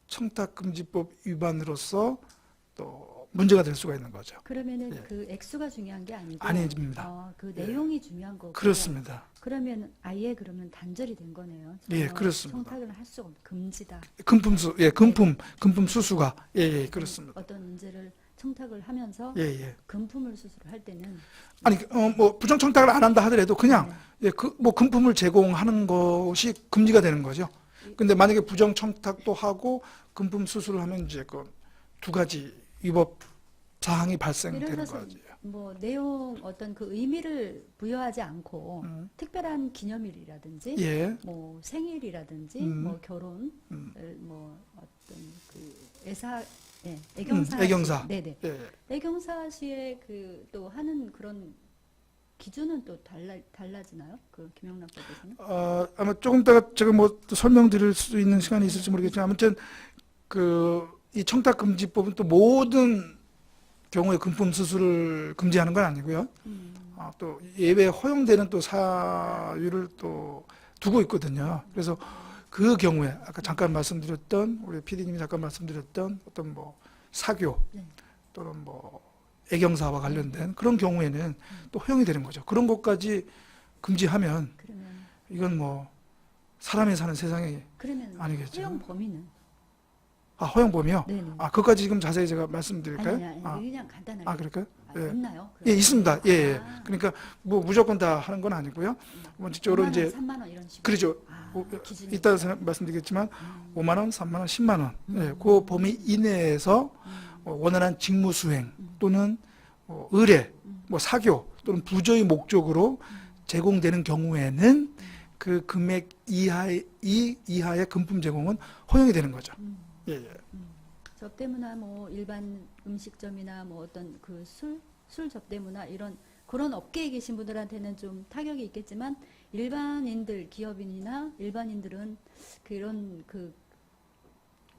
청탁금지법 위반으로서 또 문제가 될 수가 있는 거죠. 그러면은 예. 그 액수가 중요한 게 아니고 아닙니다. 그 내용이 중요한 거고. 그렇습니다. 그러면 아예 그러면 단절이 된 거네요. 예, 그렇습니다. 청탁을 할 수가 없, 금지다. 금품수, 예, 금품 수수가, 예, 그렇습니다. 어떤 문제를 청탁을 하면서 예, 예. 금품을 수수를 할 때는 아니, 뭐, 부정 청탁을 안 한다 하더라도 그냥, 네. 예, 뭐, 금품을 제공하는 것이 금지가 되는 거죠. 근데 만약에 부정 청탁도 하고 금품 수수를 하면 이제 그 두 가지 위법 사항이 발생되는 이래서 거죠. 뭐 내용 어떤 그 의미를 부여하지 않고 특별한 기념일이라든지 예, 뭐 생일이라든지 뭐 결혼 뭐 어떤 그 애경사 애경사. 네네 예. 애경사 시에 그 또 하는 그런 기준은 또 달라지나요? 그 김영란법에서는? 아마 조금 이따가 제가 뭐 또 설명드릴 수 있는 시간이 있을지 모르겠지만 아무튼 이 청탁금지법은 또 모든 경우에 금품 수수를 금지하는 건 아니고요. 또 예외 허용되는 또 사유를 또 두고 있거든요. 그래서 그 경우에 아까 잠깐 말씀드렸던 우리 PD님이 잠깐 말씀드렸던 어떤 뭐 사교 네. 또는 뭐 애경사와 관련된 그런 경우에는 또 허용이 되는 거죠. 그런 것까지 금지하면 그러면 이건 뭐 사람이 사는 세상이 그러면 아니겠죠. 허용 범위는? 허용범위요? 네네. 그것까지 지금 자세히 제가 말씀드릴까요? 아니, 그냥 간단하게. 그럴까요? 예. 있나요? 예, 있습니다. 예, 예. 아. 그러니까 뭐 무조건 다 하는 건 아니고요. 원칙적으로 5만 원, 이제 3만 원 이런 식으로. 그러죠. 기준이 이따 말씀드리겠지만 5만 원, 3만 원, 10만 원. 예, 그 범위 이내에서 원활한 직무 수행 또는 의뢰, 뭐 사교 또는 부조의 목적으로 제공되는 경우에는 그 금액 이하의 금품 제공은 허용이 되는 거죠. 예, 예. 접대문화 뭐 일반 음식점이나 뭐 어떤 그 술 접대문화 이런 그런 업계에 계신 분들한테는 좀 타격이 있겠지만 일반인들 기업인이나 일반인들은 그런 그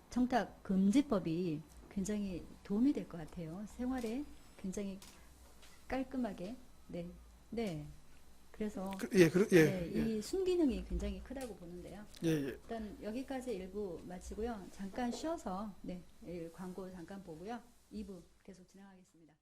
청탁 금지법이 굉장히 도움이 될 것 같아요. 생활에 굉장히 깔끔하게 네. 그래서 네, 이 순기능이 굉장히 크다고 보는데요. 예, 예. 일단 여기까지 1부 마치고요. 잠깐 쉬어서 광고 잠깐 보고요. 2부 계속 진행하겠습니다.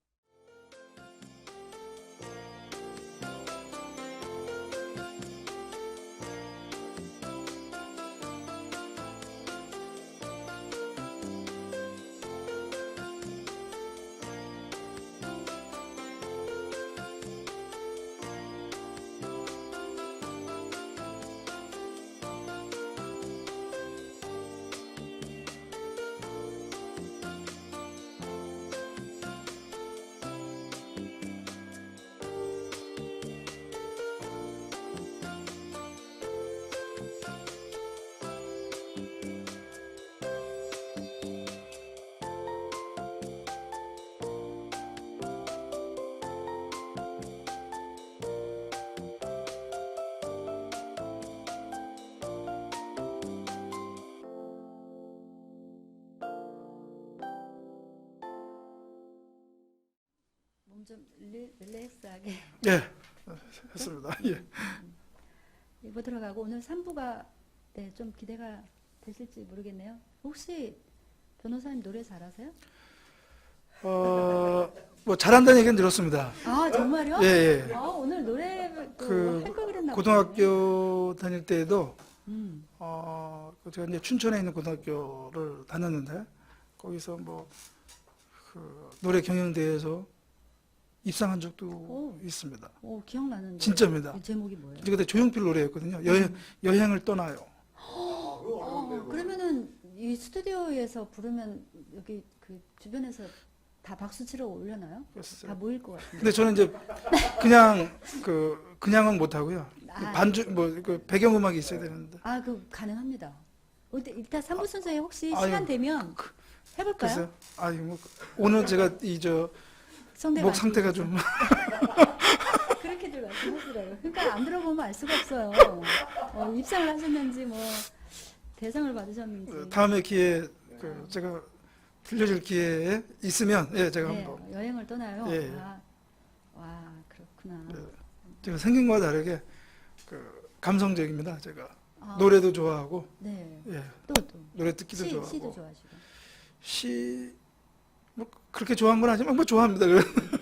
몸 좀 릴렉스하게 예, 했습니다. 예. 2부 들어가고 오늘 3부가 좀 기대가 되실지 모르겠네요. 혹시 변호사님 노래 잘하세요? 뭐 잘한다는 얘기는 들었습니다. 아 정말요? 예, 예. 오늘 노래 그 할 걸 그랬나 보네. 고등학교 다닐 때에도 음. 제가 이제 춘천에 있는 고등학교를 다녔는데 거기서 뭐 그 노래 경연대회에서 입상한 적도 오. 있습니다. 기억나는데. 진짜입니다. 이 제목이 뭐예요? 이제 그때 조용필 노래였거든요. 여행을 떠나요. 그거 어려운데 그거. 그러면은 이 스튜디오에서 부르면 여기 그 주변에서 다 박수 치러 오려나요? 다 그랬어요. 모일 것 같은데. 근데 저는 이제 그냥은 못 하고요. 아. 반주 그 배경음악이 있어야 되는데. 그 가능합니다. 근데 일단 3부 순서에 혹시 아유, 시간 되면 해볼까요? 글쎄요. 뭐 오늘 제가 성대 목 맞추기 상태가 위해서. 좀 그렇게들 말씀하시더라고요. 그러니까 안 들어보면 알 수가 없어요. 입상을 하셨는지 뭐 대상을 받으셨는지. 다음에 기회 제가 들려줄 기회에 있으면 제가 네, 한번 여행을 떠나요. 예. 와 그렇구나. 제가 생긴 거와 다르게 감성적입니다. 제가 아, 노래도 좋아하고 네. 예, 또 노래 듣기도 좋아하고 시도 좋아하시고. 뭐 그렇게 좋아한 건 아니지만 뭐 좋아합니다.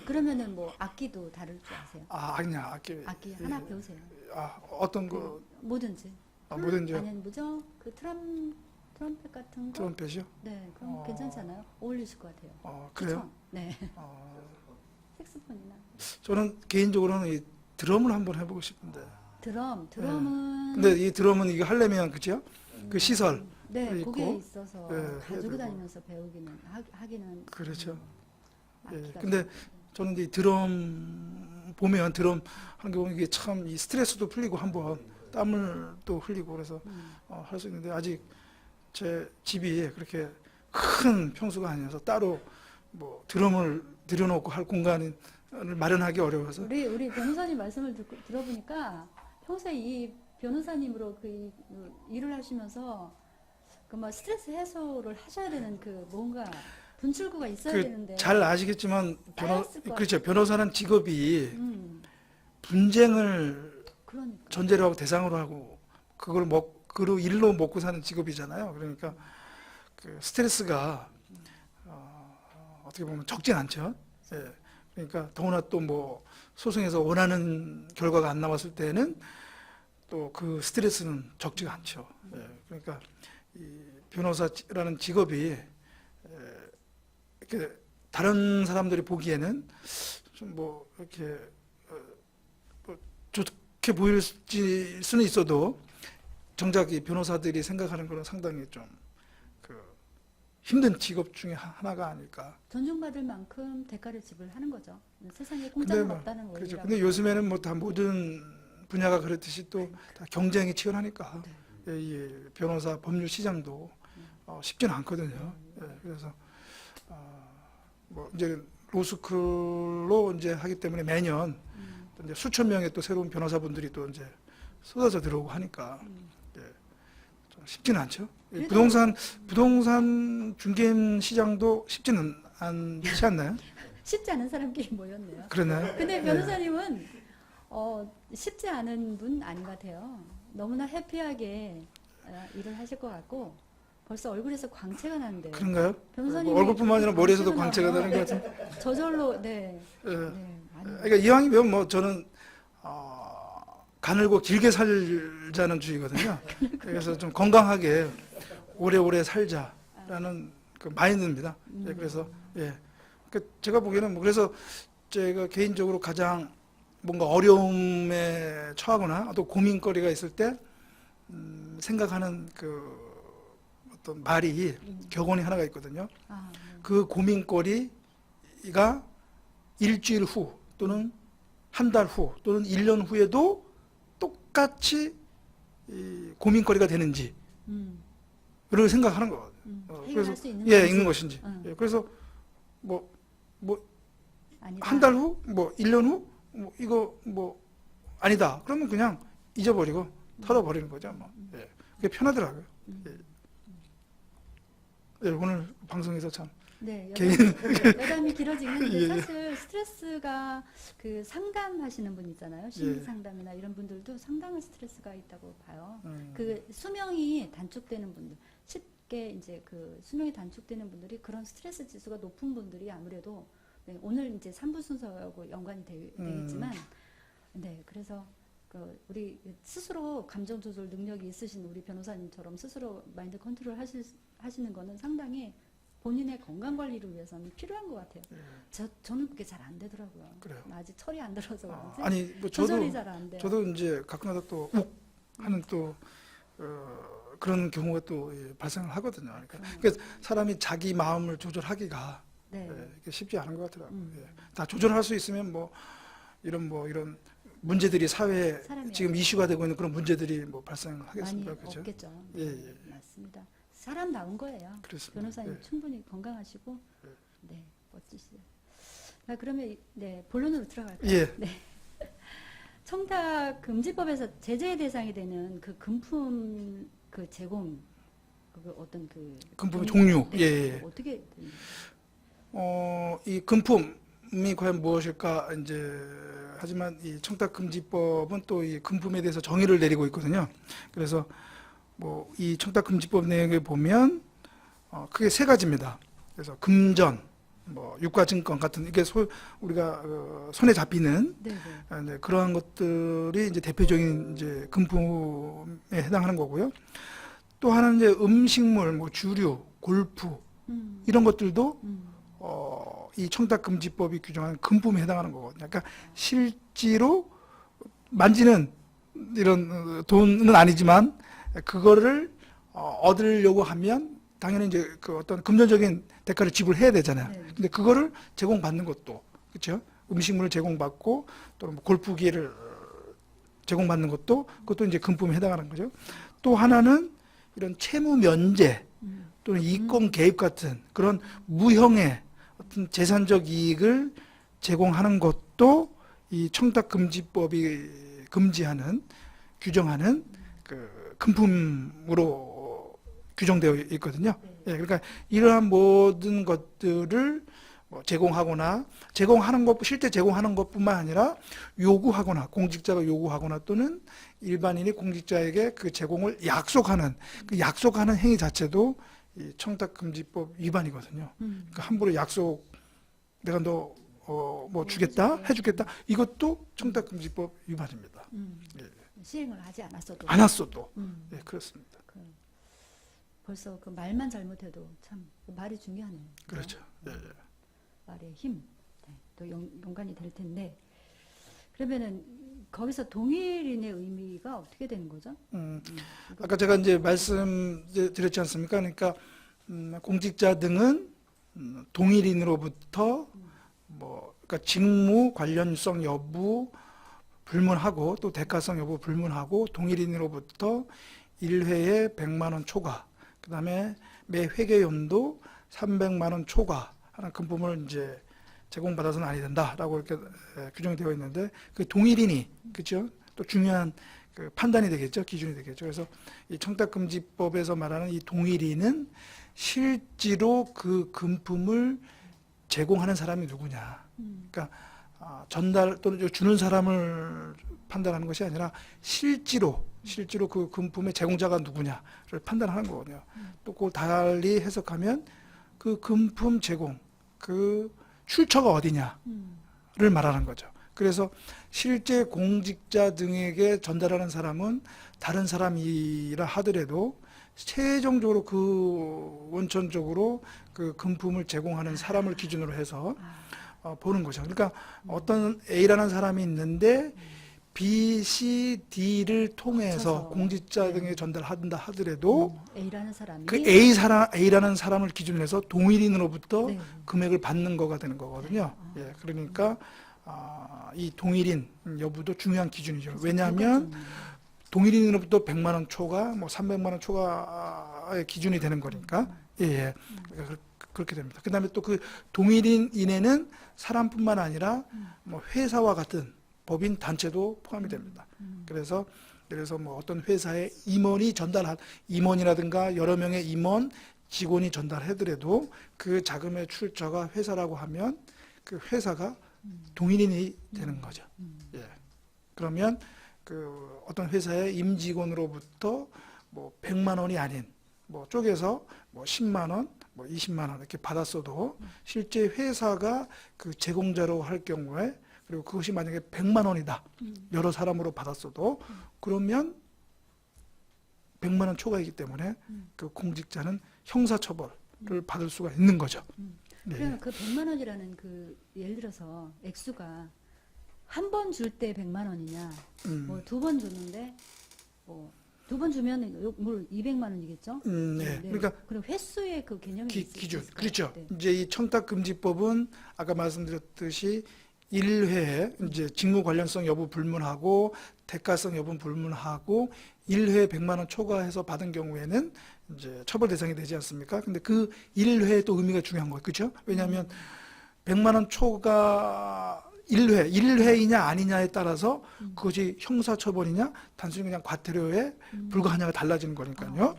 그러면은 뭐 악기도 다룰 줄 아세요? 아니야 악기 악기 하나 배우세요. 어떤 거 뭐든지. 뭐든지요. 아니면 뭐죠? 그 트럼펫 같은 거? 트럼펫이요? 네, 그럼 괜찮잖아요. 어울리실 것 같아요. 그래요? 그쵸? 네. 어, 색소폰이나 저는 개인적으로는 이 드럼을 한번 해보고 싶은데. 드럼은 근데 이 드럼은 이거 하려면 그죠? 그 시설 네, 있고, 거기에 있어서 예, 해야 가지고 되고. 다니면서 배우기는 하기는 그렇죠. 악기가 근데 좀- 저는 이제 드럼 보면 드럼 하는 게 보면 이게 참 이 스트레스도 풀리고 한번 땀을 또 흘리고 그래서 할 수 있는데 아직 제 집이 그렇게 큰 평수가 아니어서 따로 뭐 드럼을 들여놓고 할 공간을 마련하기 어려워서 우리 변호사님 말씀을 들어보니까 평소에 이 변호사님으로 그 일을 하시면서 그 막 스트레스 해소를 하셔야 되는 그 뭔가 분출구가 있어야 되는데 잘 아시겠지만 쌓였을 것 그렇죠. 변호사는 직업이 음, 분쟁을 그러니까 전제로 하고 대상으로 하고 그걸 그로 일로 먹고 사는 직업이잖아요. 그러니까 그 스트레스가 어떻게 보면 적진 않죠. 예. 그러니까 더구나 또 뭐 소송에서 원하는 결과가 안 나왔을 때는 또 그 스트레스는 적지가 않죠. 예. 그러니까 이 변호사라는 직업이 이렇게 다른 사람들이 보기에는 좀 뭐 이렇게 뭐 좋게 보일 수는 있어도 정작 이 변호사들이 생각하는 거는 상당히 좀 힘든 직업 중에 하나가 아닐까. 존중받을 만큼 대가를 지불하는 거죠. 세상에 근데 공짜는 뭐, 없다는 그렇죠. 원리라고. 근데 요즘에는 뭐 다 모든 분야가 그렇듯이 또 다 경쟁이 치열하니까 이 변호사 법률 시장도 쉽지는 않거든요. 예, 그래서 뭐 이제 로스쿨로 이제 하기 때문에 매년 또 이제 수천 명의 또 새로운 변호사분들이 또 이제 쏟아져 들어오고 하니까 좀 쉽지는 않죠. 이 부동산 중개임 시장도 쉽지는 않지 않나요? 쉽지 않은 사람끼리 모였네요. 그러나요? 근데 변호사님은 쉽지 않은 분 아닌 것 같아요. 너무나 해피하게 일을 하실 것 같고 벌써 얼굴에서 광채가 나는데요. 그런가요? 변호사님 얼굴뿐만 아니라 머리에서도 광채가 나는 것 같은데. 저절로 네. 예. 네, 많이 그러니까 이왕이면 뭐 저는 가늘고 길게 살자는 주의거든요. 그래서 좀 건강하게 오래오래 살자라는 그 마인드입니다. 예, 그래서 제가 보기에는 뭐 그래서 제가 개인적으로 가장 뭔가 어려움에 처하거나 또 고민거리가 있을 때 생각하는 그 어떤 말이 격언이 하나가 있거든요. 그 고민거리가 일주일 후 또는 한 달 후 또는 1년 후에도 똑같이 이 고민거리가 되는지를 생각하는 거거든요. 해결할 수 있는 있는 것인지. 예, 그래서 아니다. 한 달 후, 뭐 1년 후, 뭐 이거 뭐 아니다. 그러면 그냥 잊어버리고 털어버리는 거죠. 뭐. 예, 그게 편하더라고요. 예, 오늘 방송에서 참 네, 개인 여담이 길어지는데 예, 예. 사실 스트레스가 그 상담하시는 분 있잖아요. 심리 상담이나 이런 분들도 상당한 스트레스가 있다고 봐요. 그 수명이 단축되는 분들, 쉽게 이제 그 수명이 단축되는 분들이 그런 스트레스 지수가 높은 분들이 아무래도 오늘 이제 3부 순서하고 연관이 되겠지만 네, 그래서 우리 스스로 감정 조절 능력이 있으신 우리 변호사님처럼 스스로 마인드 컨트롤 하시는 거는 상당히 본인의 건강 관리를 위해서는 필요한 것 같아요. 저는 그게 잘 안 되더라고요. 그래요. 아직 철이 안 들어서 그런지 아니 뭐 조절이 잘 안 돼요. 저도 이제 가끔가다 또 욱 하는 또 그런 경우가 또 발생을 하거든요. 그러니까 사람이 자기 마음을 조절하기가 네. 이게 쉽지 않은 것 같더라고요. 다 조절할 수 있으면 이런 문제들이 사회에 사람이 지금 이슈가 되고 있는 그런 문제들이 뭐 많이 발생하겠습니까? 그렇죠? 없겠죠. 예, 네, 예. 맞습니다. 사람다운 거예요. 그렇습니다. 변호사님 예. 충분히 건강하시고 네, 멋지세요. 자, 그러면 네, 본론으로 들어갈까요? 예. 청탁 금지법에서 제재의 대상이 되는 그 금품 그 제공 그 어떤 그 금품의 종류. 네, 예. 어떻게 됩니까? 이 금품이 과연 무엇일까? 이제 하지만 이 청탁금지법은 또 이 금품에 대해서 정의를 내리고 있거든요. 그래서 뭐 이 청탁금지법 내용에 보면 크게 세 가지입니다. 그래서 금전, 뭐 유가증권 같은 이게 우리가 손에 잡히는 네, 네. 네, 그러한 것들이 이제 대표적인 이제 금품에 해당하는 거고요. 또 하나는 이제 음식물, 뭐 주류, 골프 이런 것들도 이 청탁금지법이 규정하는 금품에 해당하는 거거든요. 그러니까 실제로 만지는 이런 돈은 아니지만 그거를 얻으려고 하면 당연히 이제 그 어떤 금전적인 대가를 지불해야 되잖아요. 네. 근데 그거를 제공받는 것도 그렇죠. 음식물을 제공받고 또는 뭐 골프 기회를 제공받는 것도 그것도 이제 금품에 해당하는 거죠. 또 하나는 이런 채무 면제 또는 이권 개입 같은 그런 무형의 어떤 재산적 이익을 제공하는 것도 이 청탁금지법이 금지하는 규정하는 그 금품으로 규정되어 있거든요. 예, 그러니까 이러한 모든 것들을 뭐 제공하거나 제공하는 것 실제 제공하는 것뿐만 아니라 요구하거나 공직자가 요구하거나 또는 일반인이 공직자에게 그 제공을 약속하는 그 약속하는 행위 자체도 이 청탁금지법 위반이거든요. 그러니까 함부로 약속 내가 너 뭐 주겠다 해주겠다 이것도 청탁금지법 위반입니다. 예. 시행을 하지 않았어도 안 왔어도 예, 그렇습니다. 벌써 그 말만 잘못해도 참 그 말이 중요하네요. 그렇죠. 예, 예. 말의 힘, 네, 또 연관이 될 텐데 그러면은 거기서 동일인의 의미가 어떻게 되는 거죠? 아까 제가 이제 말씀드렸지 않습니까? 그러니까 공직자 등은 동일인으로부터 뭐 그러니까 직무 관련성 여부 불문하고 또 대가성 여부 불문하고 동일인으로부터 1회에 100만 원 초과, 그다음에 매 회계 연도 300만 원 초과 하는 금품을 이제 제공받아서는 아니 된다라고 이렇게 규정이 되어 있는데 그 동일인이 그렇죠? 또 중요한 그 판단이 되겠죠, 기준이 되겠죠. 그래서 이 청탁금지법에서 말하는 이 동일인은 실제로 그 금품을 제공하는 사람이 누구냐. 그러니까 전달 또는 주는 사람을 판단하는 것이 아니라 실제로 그 금품의 제공자가 누구냐를 판단하는 거거든요. 또 그걸 달리 해석하면 그 금품 제공, 그 출처가 어디냐를 말하는 거죠. 그래서 실제 공직자 등에게 전달하는 사람은 다른 사람이라 하더라도 최종적으로 그 원천적으로 그 금품을 제공하는 사람을 기준으로 해서 보는 거죠. 그러니까 어떤 A라는 사람이 있는데 B, C, D를 통해서 맞춰서. 공직자 등에 전달한다 하더라도 A라는 사람이 그 A라는 사람을 기준으로 해서 동일인으로부터 네. 금액을 받는 거가 되는 거거든요. 예, 그러니까 이 동일인 여부도 중요한 기준이죠. 왜냐하면 동일인으로부터 100만 원 초과, 뭐 300만 원 초과의 기준이 되는 거니까. 예, 예. 그러니까 그렇게 됩니다. 그다음에 또 그 동일인에는 사람뿐만 아니라 뭐 회사와 같은 법인 단체도 포함이 됩니다. 그래서 뭐 어떤 회사의 임원이라든가 여러 명의 임원 직원이 전달하더라도 그 자금의 출처가 회사라고 하면 그 회사가 동일인이 되는 거죠. 예. 그러면 그 어떤 회사의 임직원으로부터 뭐 100만 원이 아닌 뭐 쪼개서 뭐 10만 원, 뭐 20만 원 이렇게 받았어도 실제 회사가 그 제공자로 할 경우에 그리고 그것이 만약에 100만 원이다. 여러 사람으로 받았어도 그러면 100만 원 초과이기 때문에 그 공직자는 형사처벌을 받을 수가 있는 거죠. 네. 그러면 그 100만 원이라는 그 예를 들어서 액수가 한 번 줄 때 100만 원이냐, 뭐 두 번 줬는데 뭐 두 번 주면 물 200만 원이겠죠? 네. 그러니까 그럼 횟수의 그 개념이 기준. 있을까요? 그렇죠. 네. 이제 이 청탁금지법은 아까 말씀드렸듯이 1회 이제 직무 관련성 여부 불문하고 대가성 여부 불문하고 1회 100만 원 초과해서 받은 경우에는 이제 처벌 대상이 되지 않습니까? 근데 그 1회에 또 의미가 중요한 거예요. 그렇죠? 왜냐하면 100만 원 초과 1회이냐 아니냐에 따라서 그것이 형사처벌이냐 단순히 그냥 과태료에 불과하냐가 달라지는 거니까요.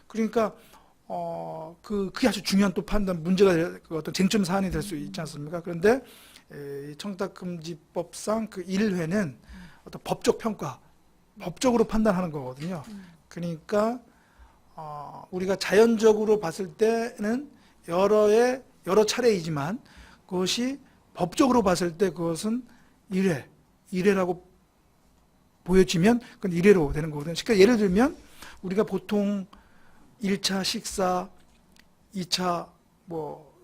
그러니까 그게 아주 중요한 또 판단 문제가 그 어떤 쟁점 사안이 될 수 있지 않습니까? 그런데 이 청탁금지법상 그 1회는 어떤 법적 평가, 법적으로 판단하는 거거든요. 그러니까 우리가 자연적으로 봤을 때는 여러 차례이지만 그것이 법적으로 봤을 때 그것은 1회라고 보여지면 그건 1회로 되는 거거든요. 그러니까 예를 들면 우리가 보통 1차 식사, 2차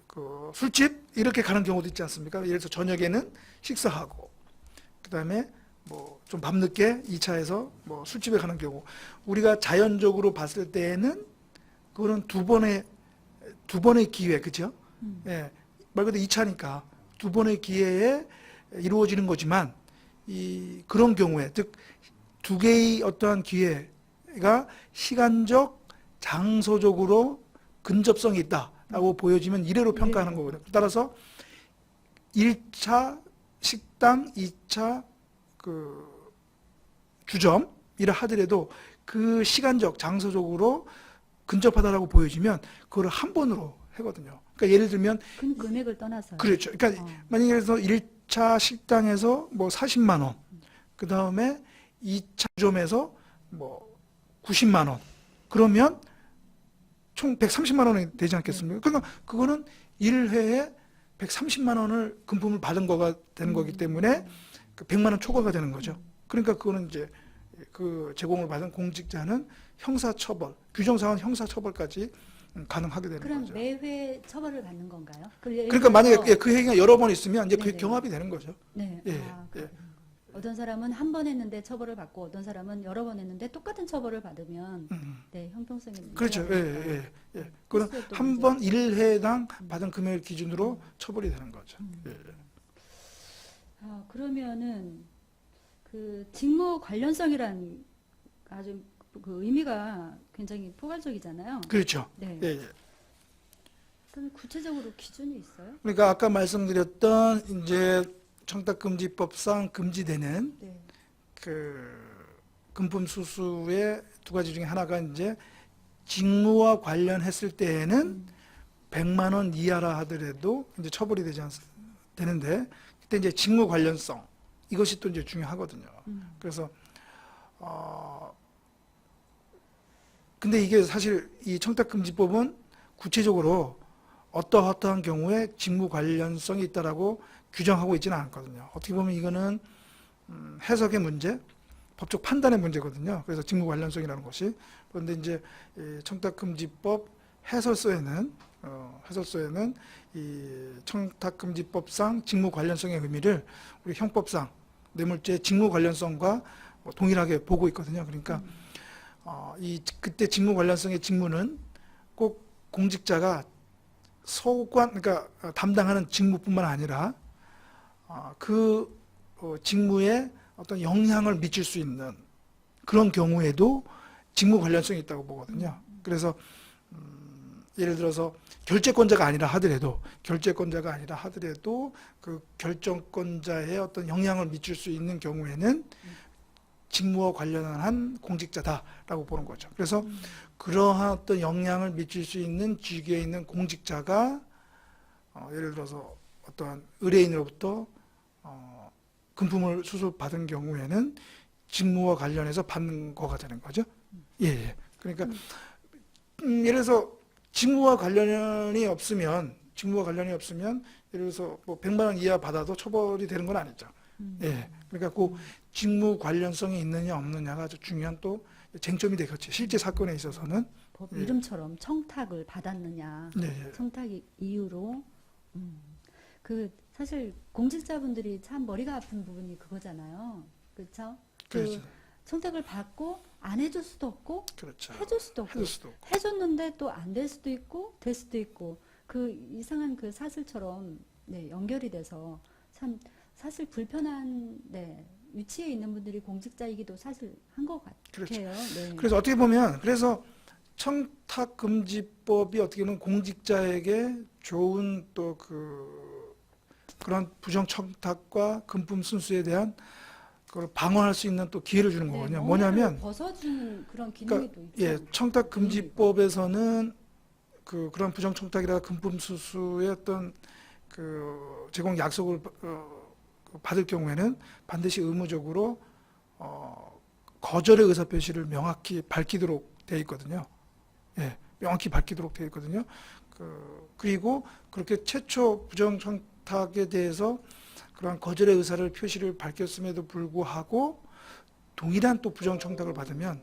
그 술집 이렇게 가는 경우도 있지 않습니까? 예를 들어서 저녁에는 식사하고 그다음에 뭐 좀 밤늦게 2차에서 뭐 술집에 가는 경우 우리가 자연적으로 봤을 때에는 그거는 두 번의 기회, 그죠? 예, 말 그대로 2차니까 두 번의 기회에 이루어지는 거지만 그런 경우에 즉 두 개의 어떠한 기회가 시간적, 장소적으로 근접성이 있다라고 보여지면 1회로 평가하는 거거든요. 따라서 1차 식당, 2차 그 주점이라 하더라도 그 시간적, 장소적으로 근접하다라고 보여지면 그걸 한 번으로 하거든요. 그러니까 예를 들면 큰 금액을 떠나서 그렇죠. 그러니까 만약에 1차 식당에서 뭐 40만 원, 그 다음에 2차 주점에서 뭐 90만 원, 그러면 총 130만 원이 되지 않겠습니까? 그러니까 그거는 1회에 130만 원을 금품을 받은 거가 되는 거기 때문에 그 100만 원 초과가 되는 거죠. 그러니까 그거는 이제 그 제공을 받은 공직자는 형사처벌, 규정상은 형사처벌까지 가능하게 되는 그럼 거죠. 매회 처벌을 받는 건가요? 그러니까 만약에 그 행위가 여러 번 있으면 이제 그게 네네. 경합이 되는 거죠. 네. 예, 그렇군요. 예. 어떤 사람은 한 번 했는데 처벌을 받고 어떤 사람은 여러 번 했는데 똑같은 처벌을 받으면 네, 형평성이 문제가 그렇죠. 되니까. 예. 그건 횟수에 또 한 번 1회당 받은 금액을 기준으로 처벌이 되는 거죠. 예. 그러면은 그 직무 관련성이란 아주 그 의미가 굉장히 포괄적이잖아요. 그렇죠. 네. 예, 예. 그럼 구체적으로 기준이 있어요? 그러니까 아까 말씀드렸던 이제 청탁금지법상 금지되는 네. 그 금품 수수의 두 가지 중에 하나가 이제 직무와 관련했을 때에는 100만 원 이하라 하더라도 이제 처벌이 되는데 그때 이제 직무 관련성 이것이 또 이제 중요하거든요. 그래서 근데 이게 사실 이 청탁금지법은 구체적으로 어떠한 경우에 직무 관련성이 있다라고 규정하고 있지는 않거든요. 어떻게 보면 이거는 해석의 문제, 법적 판단의 문제거든요. 그래서 직무 관련성이라는 것이. 그런데 이제 이 청탁금지법 해설서에는 이 청탁금지법상 직무 관련성의 의미를 우리 형법상 뇌물죄 직무 관련성과 동일하게 보고 있거든요. 그러니까 그때 직무 관련성의 직무는 꼭 공직자가 그러니까 담당하는 직무뿐만 아니라 그 직무에 어떤 영향을 미칠 수 있는 그런 경우에도 직무 관련성이 있다고 보거든요. 그래서 예를 들어서 결재권자가 아니라 하더라도 그 결정권자의 어떤 영향을 미칠 수 있는 경우에는 직무와 관련한 공직자다라고 보는 거죠. 그래서 그러한 어떤 영향을 미칠 수 있는 직위에 있는 공직자가 예를 들어서 어떠한 의뢰인으로부터 금품을 수수받은 경우에는 직무와 관련해서 받는 거가 되는 거죠. 예. 그러니까 예를 들어서 직무와 관련이 없으면 예를 들어서 뭐 100만 원 이하 받아도 처벌이 되는 건 아니죠. 예. 그러니까 그 직무 관련성이 있느냐 없느냐가 아주 중요한 또 쟁점이 되겠죠. 실제 사건에 있어서는. 법 예. 이름처럼 청탁을 받았느냐, 네, 예. 청탁 이유로 그 사실 공직자분들이 참 머리가 아픈 부분이 그거잖아요. 그렇죠? 그렇죠. 청탁을 받고 안 해줄 수도 없고 그렇죠. 해줄 수도 없고 해줄 수도 없고. 해줬는데 또 안 될 수도 있고 될 수도 있고 그 이상한 그 사슬처럼 네, 연결이 돼서 참 사실 불편한 네, 위치에 있는 분들이 공직자이기도 사실 한 것 같아요. 그렇죠. 네. 그래서 어떻게 보면 그래서 청탁금지법이 어떻게 보면 공직자에게 좋은 또 그런 부정청탁과 금품 순수에 대한 그걸 방어할 수 있는 또 기회를 주는 네, 거거든요. 뭔가를 뭐냐면 벗어주는 그런 기능이 또 있죠. 예, 청탁금지법에서는 그런 부정청탁이라 금품 수수의 어떤 그 제공 약속을 받을 경우에는 반드시 의무적으로 거절의 의사표시를 명확히 밝히도록 되어 있거든요. 예, 명확히 밝히도록 되어 있거든요. 그리고 그렇게 최초 부정청탁에 대해서 그러한 거절의 의사를 표시를 밝혔음에도 불구하고 동일한 또 부정청탁을 받으면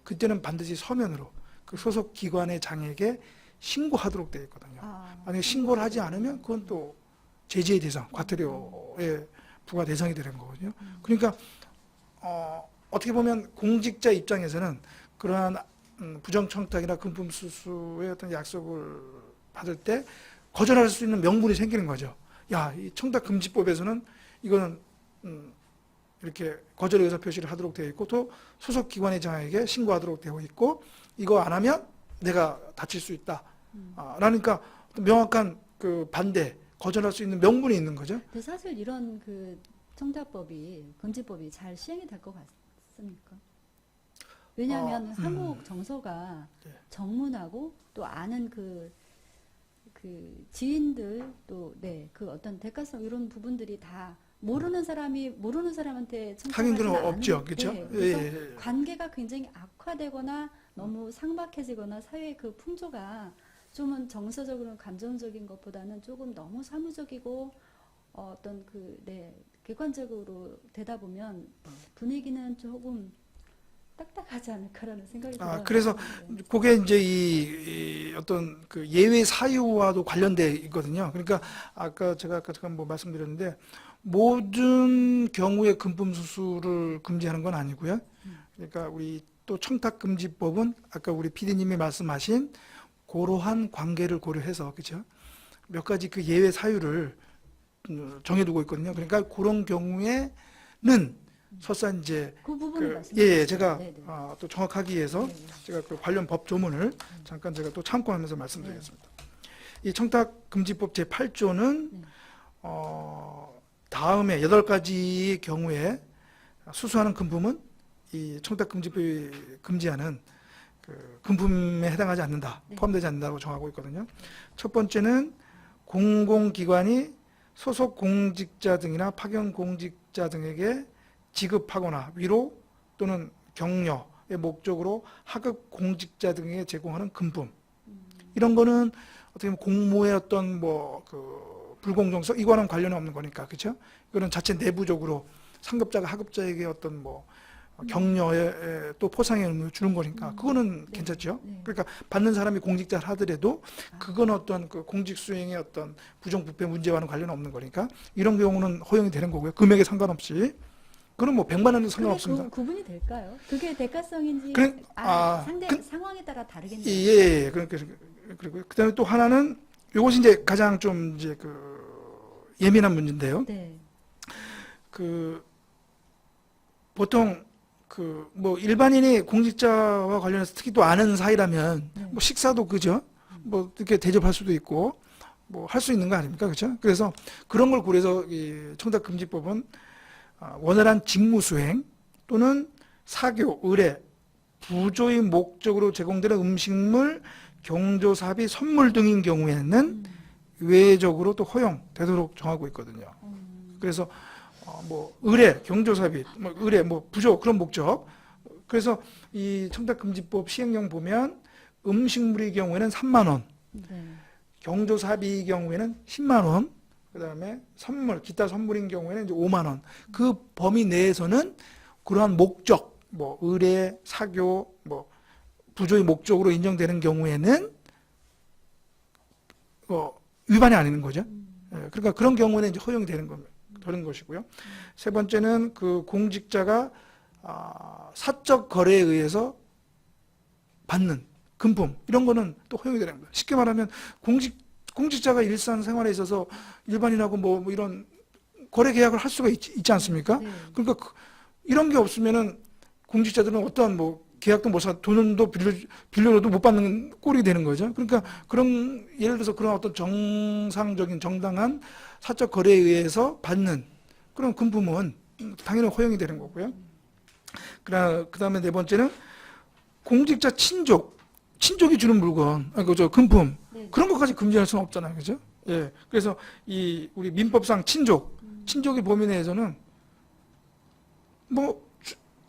그때는 반드시 서면으로 그 소속 기관의 장에게 신고하도록 되어 있거든요. 만약에 신고를 하지 않으면 그건 또 제재의 대상, 과태료의 부과 대상이 되는 거거든요. 그러니까 어떻게 보면 공직자 입장에서는 그러한 부정청탁이나 금품수수의 어떤 약속을 받을 때 거절할 수 있는 명분이 생기는 거죠. 야, 이 청탁금지법에서는 이거는 이렇게 거절의 의사표시를 하도록 되어 있고 또 소속 기관의 장에게 신고하도록 되어 있고 이거 안 하면 내가 다칠 수 있다. 그러니까 명확한 그 반대, 거절할 수 있는 명분이 있는 거죠. 근데 사실 이런 그 청탁법이 금지법이 잘 시행이 될 것 같습니까? 왜냐하면 한국 정서가 네. 정문하고 또 아는 그 지인들 또 네 그 어떤 대가성 이런 부분들이 다 모르는 사람이 모르는 사람한테 하긴 그런 청탁하지는 없죠, 않은- 그렇죠? 네, 그래서 예. 관계가 굉장히 악화되거나 너무 상박해지거나 사회의 그 풍조가 좀은 정서적으로 감정적인 것보다는 조금 너무 사무적이고 어떤 그 객관적으로 되다 보면 분위기는 조금 딱딱하지 않을까라는 생각이 들어요. 그래서 네. 그게 이제 이 어떤 그 예외 사유와도 관련돼 있거든요. 그러니까 제가 아까 잠깐 뭐 말씀드렸는데 모든 경우에 금품 수수를 금지하는 건 아니고요. 그러니까 우리 또 청탁금지법은 아까 우리 PD님이 말씀하신 그러한 관계를 고려해서 그죠? 몇 가지 그 예외 사유를 정해두고 있거든요. 그러니까 그런 경우에는 설사 이제 그 부분을 예, 제가 네네. 또 정확하기 위해서 네. 제가 그 관련 법 조문을 잠깐 제가 또 참고하면서 말씀드리겠습니다. 이 청탁금지법 제8조는 네. 다음에 8가지의 경우에 수수하는 금품은 이 청탁금지법이 금지하는 그 금품에 해당하지 않는다, 네. 포함되지 않는다고 정하고 있거든요. 첫 번째는 공공기관이 소속 공직자 등이나 파견 공직자 등에게 지급하거나 위로 또는 격려의 목적으로 하급 공직자 등에게 제공하는 금품. 이런 거는 어떻게 보면 공모의 어떤 불공정성 이거와는 관련이 없는 거니까 그렇죠? 이거는 자체 내부적으로 상급자가 하급자에게 어떤 격려에 또 포상의 의미를 주는 거니까 그거는 네. 괜찮죠. 네. 그러니까 받는 사람이 공직자를 하더라도 그건 어떤 그 공직 수행의 어떤 부정부패 문제와는 관련이 없는 거니까 이런 경우는 허용이 되는 거고요. 금액에 상관없이. 그건 100만 원도 상관없습니다. 그게 구분이 될까요? 그게 대가성인지 상황에 따라 다르겠네요. 예. 그리고 그다음에 또 하나는 이것이 이제 가장 좀 이제 예민한 문제인데요. 네. 보통 일반인이 공직자와 관련해서 특히 또 아는 사이라면 네. 식사도 그죠? 이렇게 대접할 수도 있고 할 수 있는 거 아닙니까? 그렇죠? 그래서 그런 걸 고려해서 이 청탁금지법은 원활한 직무 수행 또는 사교, 의뢰, 부조의 목적으로 제공되는 음식물, 경조사비, 선물 등인 경우에는 외적으로 또 허용되도록 정하고 있거든요. 그래서 의뢰, 경조사비, 의뢰, 부조 그런 목적. 그래서 이 청탁금지법 시행령 보면 음식물의 경우에는 3만 원, 네. 경조사비의 경우에는 10만 원, 그다음에 선물, 기타 선물인 경우에는 이제 5만 원. 그 범위 내에서는 그러한 목적, 뭐 의례, 사교, 뭐 부조의 목적으로 인정되는 경우에는 위반이 아닌 거죠. 예, 그러니까 그런 경우에는 이제 허용이 되는 것이고요. 세 번째는 그 공직자가 사적 거래에 의해서 받는 금품 이런 거는 또 허용이 되는 거예요. 쉽게 말하면 공직자가 일상생활에 있어서 일반인하고 뭐 이런 거래 계약을 할 수가 있지 않습니까? 네. 그러니까 이런 게 없으면은 공직자들은 어떠한 뭐 계약도 못 사, 돈도 빌려줘도 못 받는 꼴이 되는 거죠. 그러니까 그런 예를 들어서 그런 어떤 정상적인 정당한 사적 거래에 의해서 받는 그런 금품은 당연히 허용이 되는 거고요. 그다음에 네 번째는 공직자 친족이 주는 물건, 그죠 금품 네. 그런 것까지 금지할 수는 없잖아요, 그죠? 예. 그래서 우리 민법상 친족의 범위 내에서는 뭐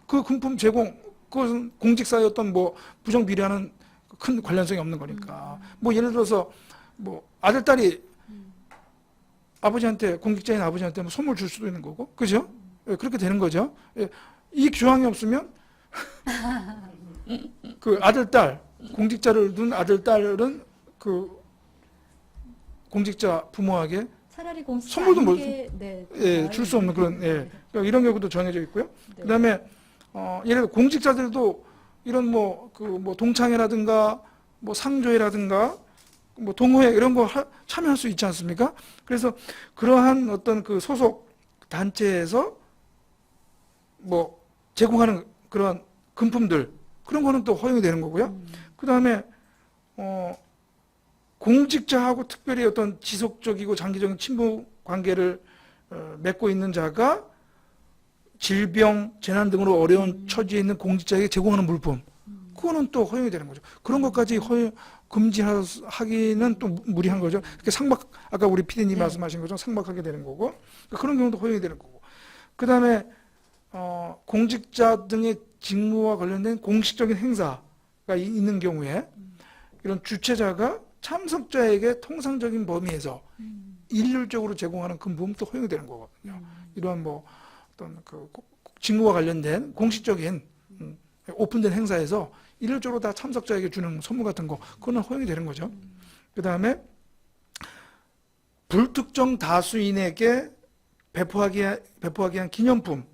그 금품 제공 그것은 공직사의 어떤 뭐 부정 비리와는 큰 관련성이 없는 거니까. 뭐 예를 들어서 뭐 아들 딸이 아버지한테 공직자인 아버지한테 뭐 선물 줄 수도 있는 거고, 그죠? 예, 그렇게 되는 거죠. 예, 이 조항이 없으면 그 아들 딸 공직자를 둔 아들 딸은 그 공직자 부모에게 차라리 공직자 선물도 아닌 뭐- 게, 네, 예, 줄 수 없는 그런 그러니까 이런 경우도 정해져 있고요. 네. 그다음에 예를 들어 공직자들도 이런 뭐 동창회라든가 뭐 상조회라든가 뭐 동호회 이런 거 참여할 수 있지 않습니까? 그래서 그러한 어떤 그 소속 단체에서 뭐 제공하는 그런 금품들 그런 거는 또 허용이 되는 거고요. 그다음에 공직자하고 특별히 어떤 지속적이고 장기적인 친분 관계를 맺고 있는 자가 질병, 재난 등으로 어려운 처지에 있는 공직자에게 제공하는 물품, 그거는 또 허용이 되는 거죠. 그런 것까지 금지하기는 또 무리한 거죠. 이렇게 아까 우리 PD님 네. 말씀하신 것처럼 상박하게 되는 거고, 그런 경우도 허용이 되는 거고. 그 다음에 공직자 등의 직무와 관련된 공식적인 행사가 있는 경우에 이런 주최자가 참석자에게 통상적인 범위에서 일률적으로 제공하는 금품도 허용이 되는 거거든요. 이러한 뭐 어떤 그 직무와 관련된 공식적인 오픈된 행사에서 일률적으로 다 참석자에게 주는 선물 같은 거 그거는 허용이 되는 거죠. 그 다음에 불특정 다수인에게 배포하기 위한 기념품,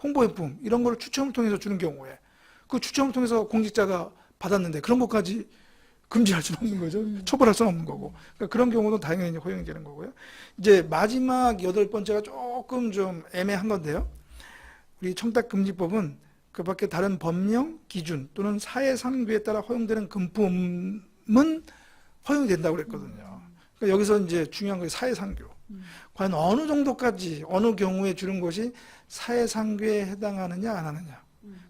홍보용품 이런 거를 추첨을 통해서 주는 경우에 그 추첨을 통해서 공직자가 받았는데 그런 것까지 금지할 수는 없는 거죠. 처벌할 수는 없는 거고. 그러니까 그런 경우도 당연히 허용이 되는 거고요. 이제 마지막 8번째가 조금 좀 애매한 건데요. 우리 청탁금지법은 그 밖에 다른 법령, 기준 또는 사회상규에 따라 허용되는 금품은 허용이 된다고 그랬거든요. 그러니까 여기서 이제 중요한 게 사회상규. 과연 어느 정도까지, 어느 경우에 주는 것이 사회상규에 해당하느냐, 안 하느냐.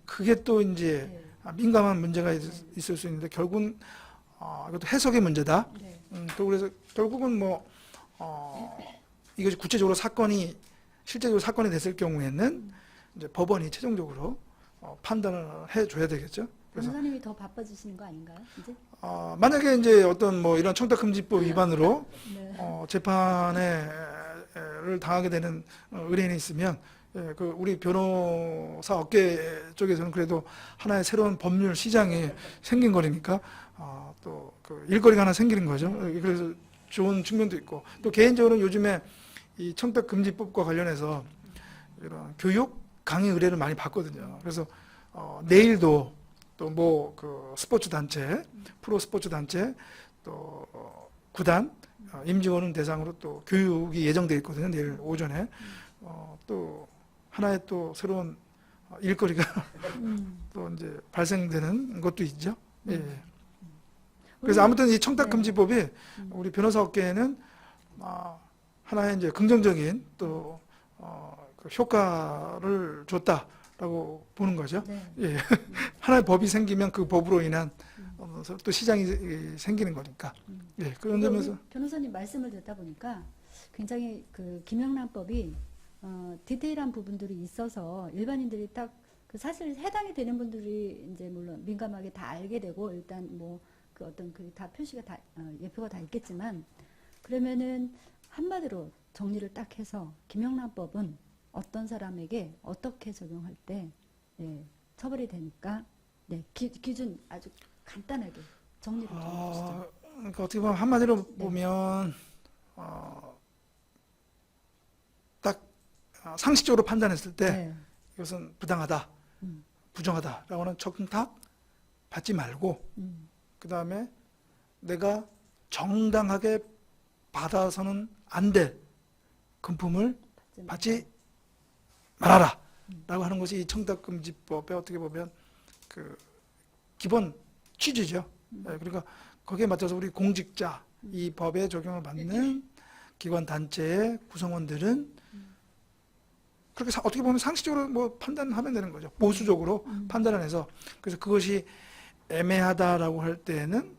그게 또 이제 네. 민감한 문제가 있을 수 있는데 결국은 이것도 해석의 문제다. 네. 또 그래서 결국은 이것이 구체적으로 실제적으로 사건이 됐을 경우에는 이제 법원이 최종적으로 판단을 해줘야 되겠죠. 그래서 변호사님이 더 바빠지시는 거 아닌가요? 이제? 만약에 이제 어떤 뭐 이런 청탁금지법 위반으로 네. 재판을 당하게 되는 의뢰인이 있으면 그 우리 변호사 업계 쪽에서는 그래도 하나의 새로운 법률 시장이 생긴 거니까 또 그 일거리가 하나 생기는 거죠. 그래서 좋은 측면도 있고 또 개인적으로는 요즘에 이 청탁금지법과 관련해서 이런 교육 강의 의뢰를 많이 받거든요. 그래서 내일도 또 뭐 그 스포츠 단체, 프로 스포츠 단체 또 구단 임직원을 대상으로 또 교육이 예정돼 있거든요. 내일 오전에 또 하나의 또 새로운 일거리가 또 이제 발생되는 것도 있죠. 예. 그래서 아무튼 이 청탁금지법이 우리 변호사 업계에는 하나의 이제 긍정적인 또 그 효과를 줬다라고 보는 거죠. 네. 예. 하나의 법이 생기면 그 법으로 인한 또 시장이 생기는 거니까. 예. 그런 점에서 변호사님 말씀을 듣다 보니까 굉장히 그 김영란법이 디테일한 부분들이 있어서 일반인들이 딱 그 사실 해당이 되는 분들이 이제 물론 민감하게 다 알게 되고 일단 뭐 그 어떤 그 다 표시가 다 예표가 다 있겠지만 그러면은 한마디로 정리를 딱 해서 김영란법은 어떤 사람에게 어떻게 적용할 때 처벌이 되니까 기준 아주 간단하게 정리를 좀 해주시죠. 그러니까 어떻게 보면 한마디로 네. 보면 딱 상식적으로 판단했을 때 네. 이것은 부당하다, 음. 부정하다라고는 청탁 받지 말고 그 다음에 내가 정당하게 받아서는 안 될 금품을 받지 말아라 라고 하는 것이 이 청탁금지법의 어떻게 보면 그 기본 취지죠. 그러니까 거기에 맞춰서 우리 공직자 이 법에 적용을 받는 기관 단체의 구성원들은 그렇게 어떻게 보면 상식적으로 뭐 판단하면 되는 거죠. 보수적으로 판단을 해서. 그래서 그것이 애매하다라고 할 때는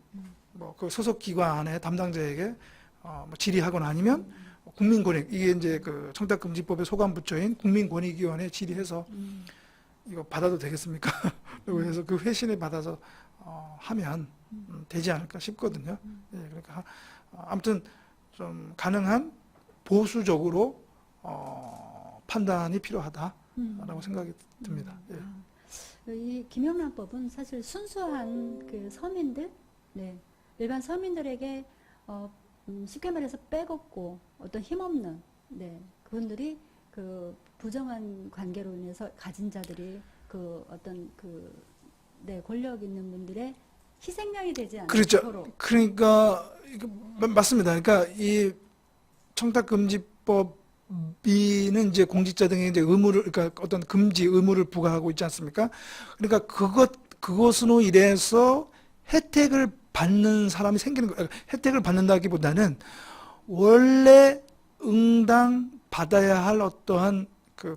뭐 그 소속 기관의 담당자에게 뭐 질의하거나 아니면 국민권익, 이게 이제 그 청탁금지법의 소관부처인 국민권익위원회에 질의해서 이거 받아도 되겠습니까? 그리고 해서 그 회신을 받아서 하면 되지 않을까 싶거든요. 예, 그러니까 아무튼 좀 가능한 보수적으로 판단이 필요하다라고 생각이 듭니다. 예. 이 김영란법은 사실 순수한 그 서민들, 일반 서민들에게 쉽게 말해서 빼곡고 어떤 힘없는 그분들이 그 부정한 관계로 인해서 가진 자들이 그 어떤 권력 있는 분들의 희생양이 되지 않는 그렇죠. 서로. 그러니까 이거 맞습니다. 그러니까 이 청탁금지법이는 이제 공직자 등에 이제 의무를, 그러니까 어떤 금지 의무를 부과하고 있지 않습니까? 그러니까 그것으로 인해서 혜택을 받는 사람이 생기는 거예요. 혜택을 받는다기보다는 원래 응당 받아야 할 어떠한 그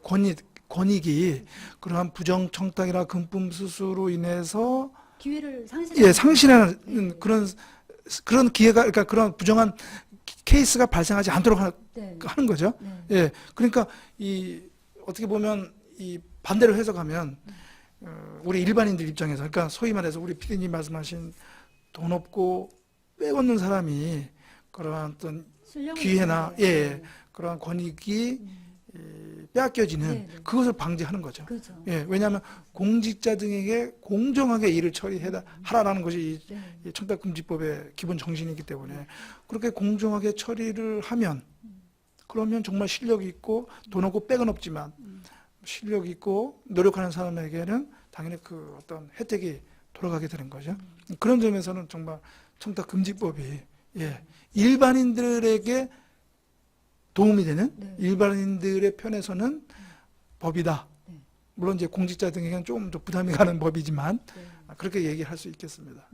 권익이 그러한 부정 청탁이나 금품 수수로 인해서 기회를 상실하는 상실하는 그런 기회가, 그러니까 그런 부정한 케이스가 발생하지 않도록 하는 거죠. 예, 그러니까 이 어떻게 보면 이 반대로 해석하면 우리 일반인들 입장에서, 그러니까 소위 말해서 우리 피디님 말씀하신 돈 없고 빼앗는 사람이 그러한 어떤 기회나 그러한 권익이 빼앗겨지는 그것을 방지하는 거죠. 그렇죠. 예, 왜냐하면 공직자 등에게 공정하게 일을 처리하라라는 것이 이 청탁금지법의 기본 정신이기 때문에 그렇게 공정하게 처리를 하면 그러면 정말 실력이 있고 돈 없고 백은 없지만 실력이 있고 노력하는 사람에게는 당연히 그 어떤 혜택이 돌아가게 되는 거죠. 그런 점에서는 정말 청탁금지법이 일반인들에게 도움이 되는 일반인들의 편에서는 법이다. 물론 이제 공직자 등에게는 조금 더 부담이 가는 법이지만 그렇게 얘기할 수 있겠습니다.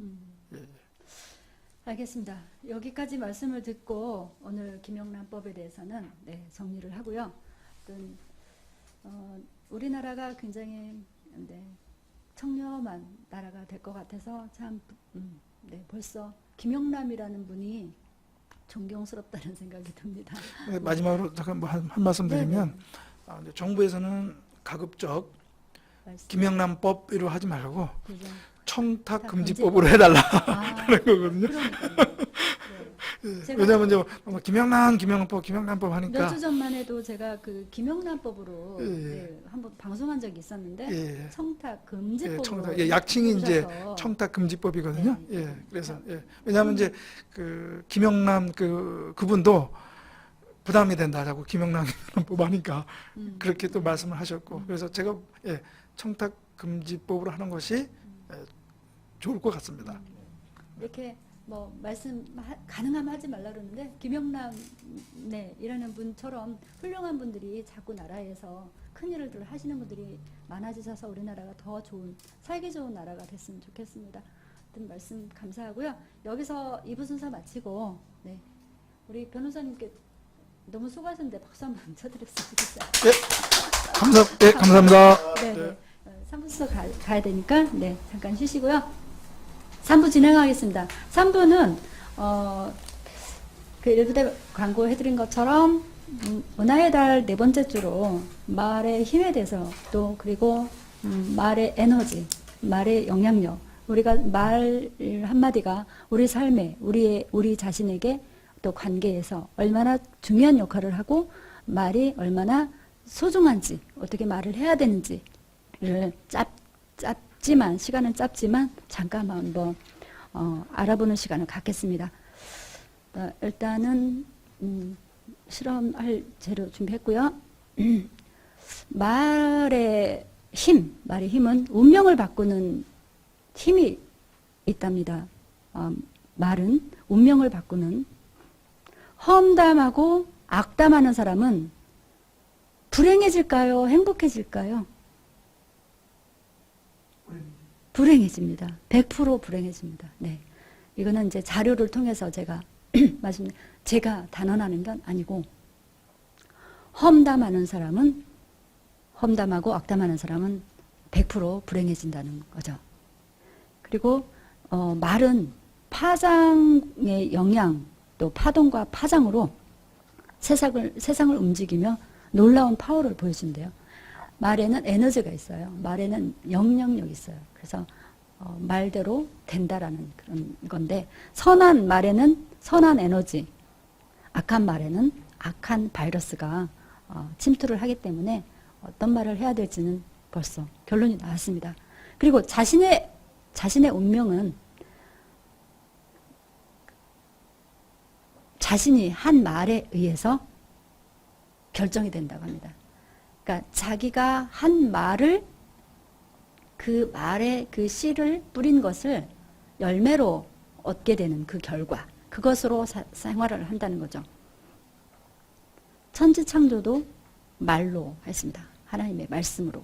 알겠습니다. 여기까지 말씀을 듣고 오늘 김영란법에 대해서는 정리를 하고요. 어떤 우리나라가 굉장히 청렴한 나라가 될 것 같아서 참 벌써 김영란이라는 분이 존경스럽다는 생각이 듭니다. 마지막으로 잠깐 뭐 한 말씀 드리면 이제 정부에서는 가급적 김영란법으로 하지 말고 청탁금지법으로 해달라 하는 거거든요. 왜냐하면 이제 김영란법 하니까 몇 주 전만 해도 제가 그 김영란법으로 한번 방송한 적이 있었는데 청탁금지법으로 약칭이 이제 부르셔서. 청탁금지법이거든요. 그래서 왜냐하면 이제 그 김영란 그분도 부담이 된다라고 김영란법 하니까 그렇게 또 말씀을 하셨고 그래서 제가 청탁금지법으로 하는 것이 좋을 것 같습니다. 이렇게 뭐 말씀 가능하면 하지 말라 그러는데 김영란 이라는 분처럼 훌륭한 분들이 자꾸 나라에서 큰 일을 하시는 분들이 많아지셔서 우리나라가 더 좋은 살기 좋은 나라가 됐으면 좋겠습니다. 하여튼 말씀 감사하고요. 여기서 2부 순서 마치고 우리 변호사님께 너무 수고하셨는데 박수 한번 쳐드렸으면 좋겠어요. 감사합니다. 네. 3부 순서 가야 되니까 잠깐 쉬시고요. 3부 진행하겠습니다. 3부는 그 일부 때 광고해드린 것처럼 문화의 달 4번째 주로 말의 힘에 대해서 또 그리고 말의 에너지, 말의 영향력, 우리가 말 한마디가 우리 삶에 우리 자신에게 또 관계에서 얼마나 중요한 역할을 하고 말이 얼마나 소중한지, 어떻게 말을 해야 되는지를 짧지만, 시간은 짧지만 잠깐 한번 알아보는 시간을 갖겠습니다. 일단은 실험할 재료 준비했고요. 말의 힘은 운명을 바꾸는 힘이 있답니다. 말은 운명을 바꾸는. 험담하고 악담하는 사람은 불행해질까요? 행복해질까요? 불행해집니다. 100% 불행해집니다. 네. 이거는 이제 자료를 통해서 제가 제가 단언하는 건 아니고, 험담하고 악담하는 사람은 100% 불행해진다는 거죠. 그리고 말은 파장의 영향, 또 파동과 파장으로 세상을 움직이며 놀라운 파워를 보여준대요. 말에는 에너지가 있어요. 말에는 영향력이 있어요. 그래서 말대로 된다라는 그런 건데, 선한 말에는 선한 에너지, 악한 말에는 악한 바이러스가 침투를 하기 때문에 어떤 말을 해야 될지는 벌써 결론이 나왔습니다. 그리고 자신의 운명은 자신이 한 말에 의해서 결정이 된다고 합니다. 그러니까 자기가 한 말을, 그 말에 그 씨를 뿌린 것을 열매로 얻게 되는 그 결과, 그것으로 생활을 한다는 거죠. 천지창조도 말로 했습니다. 하나님의 말씀으로.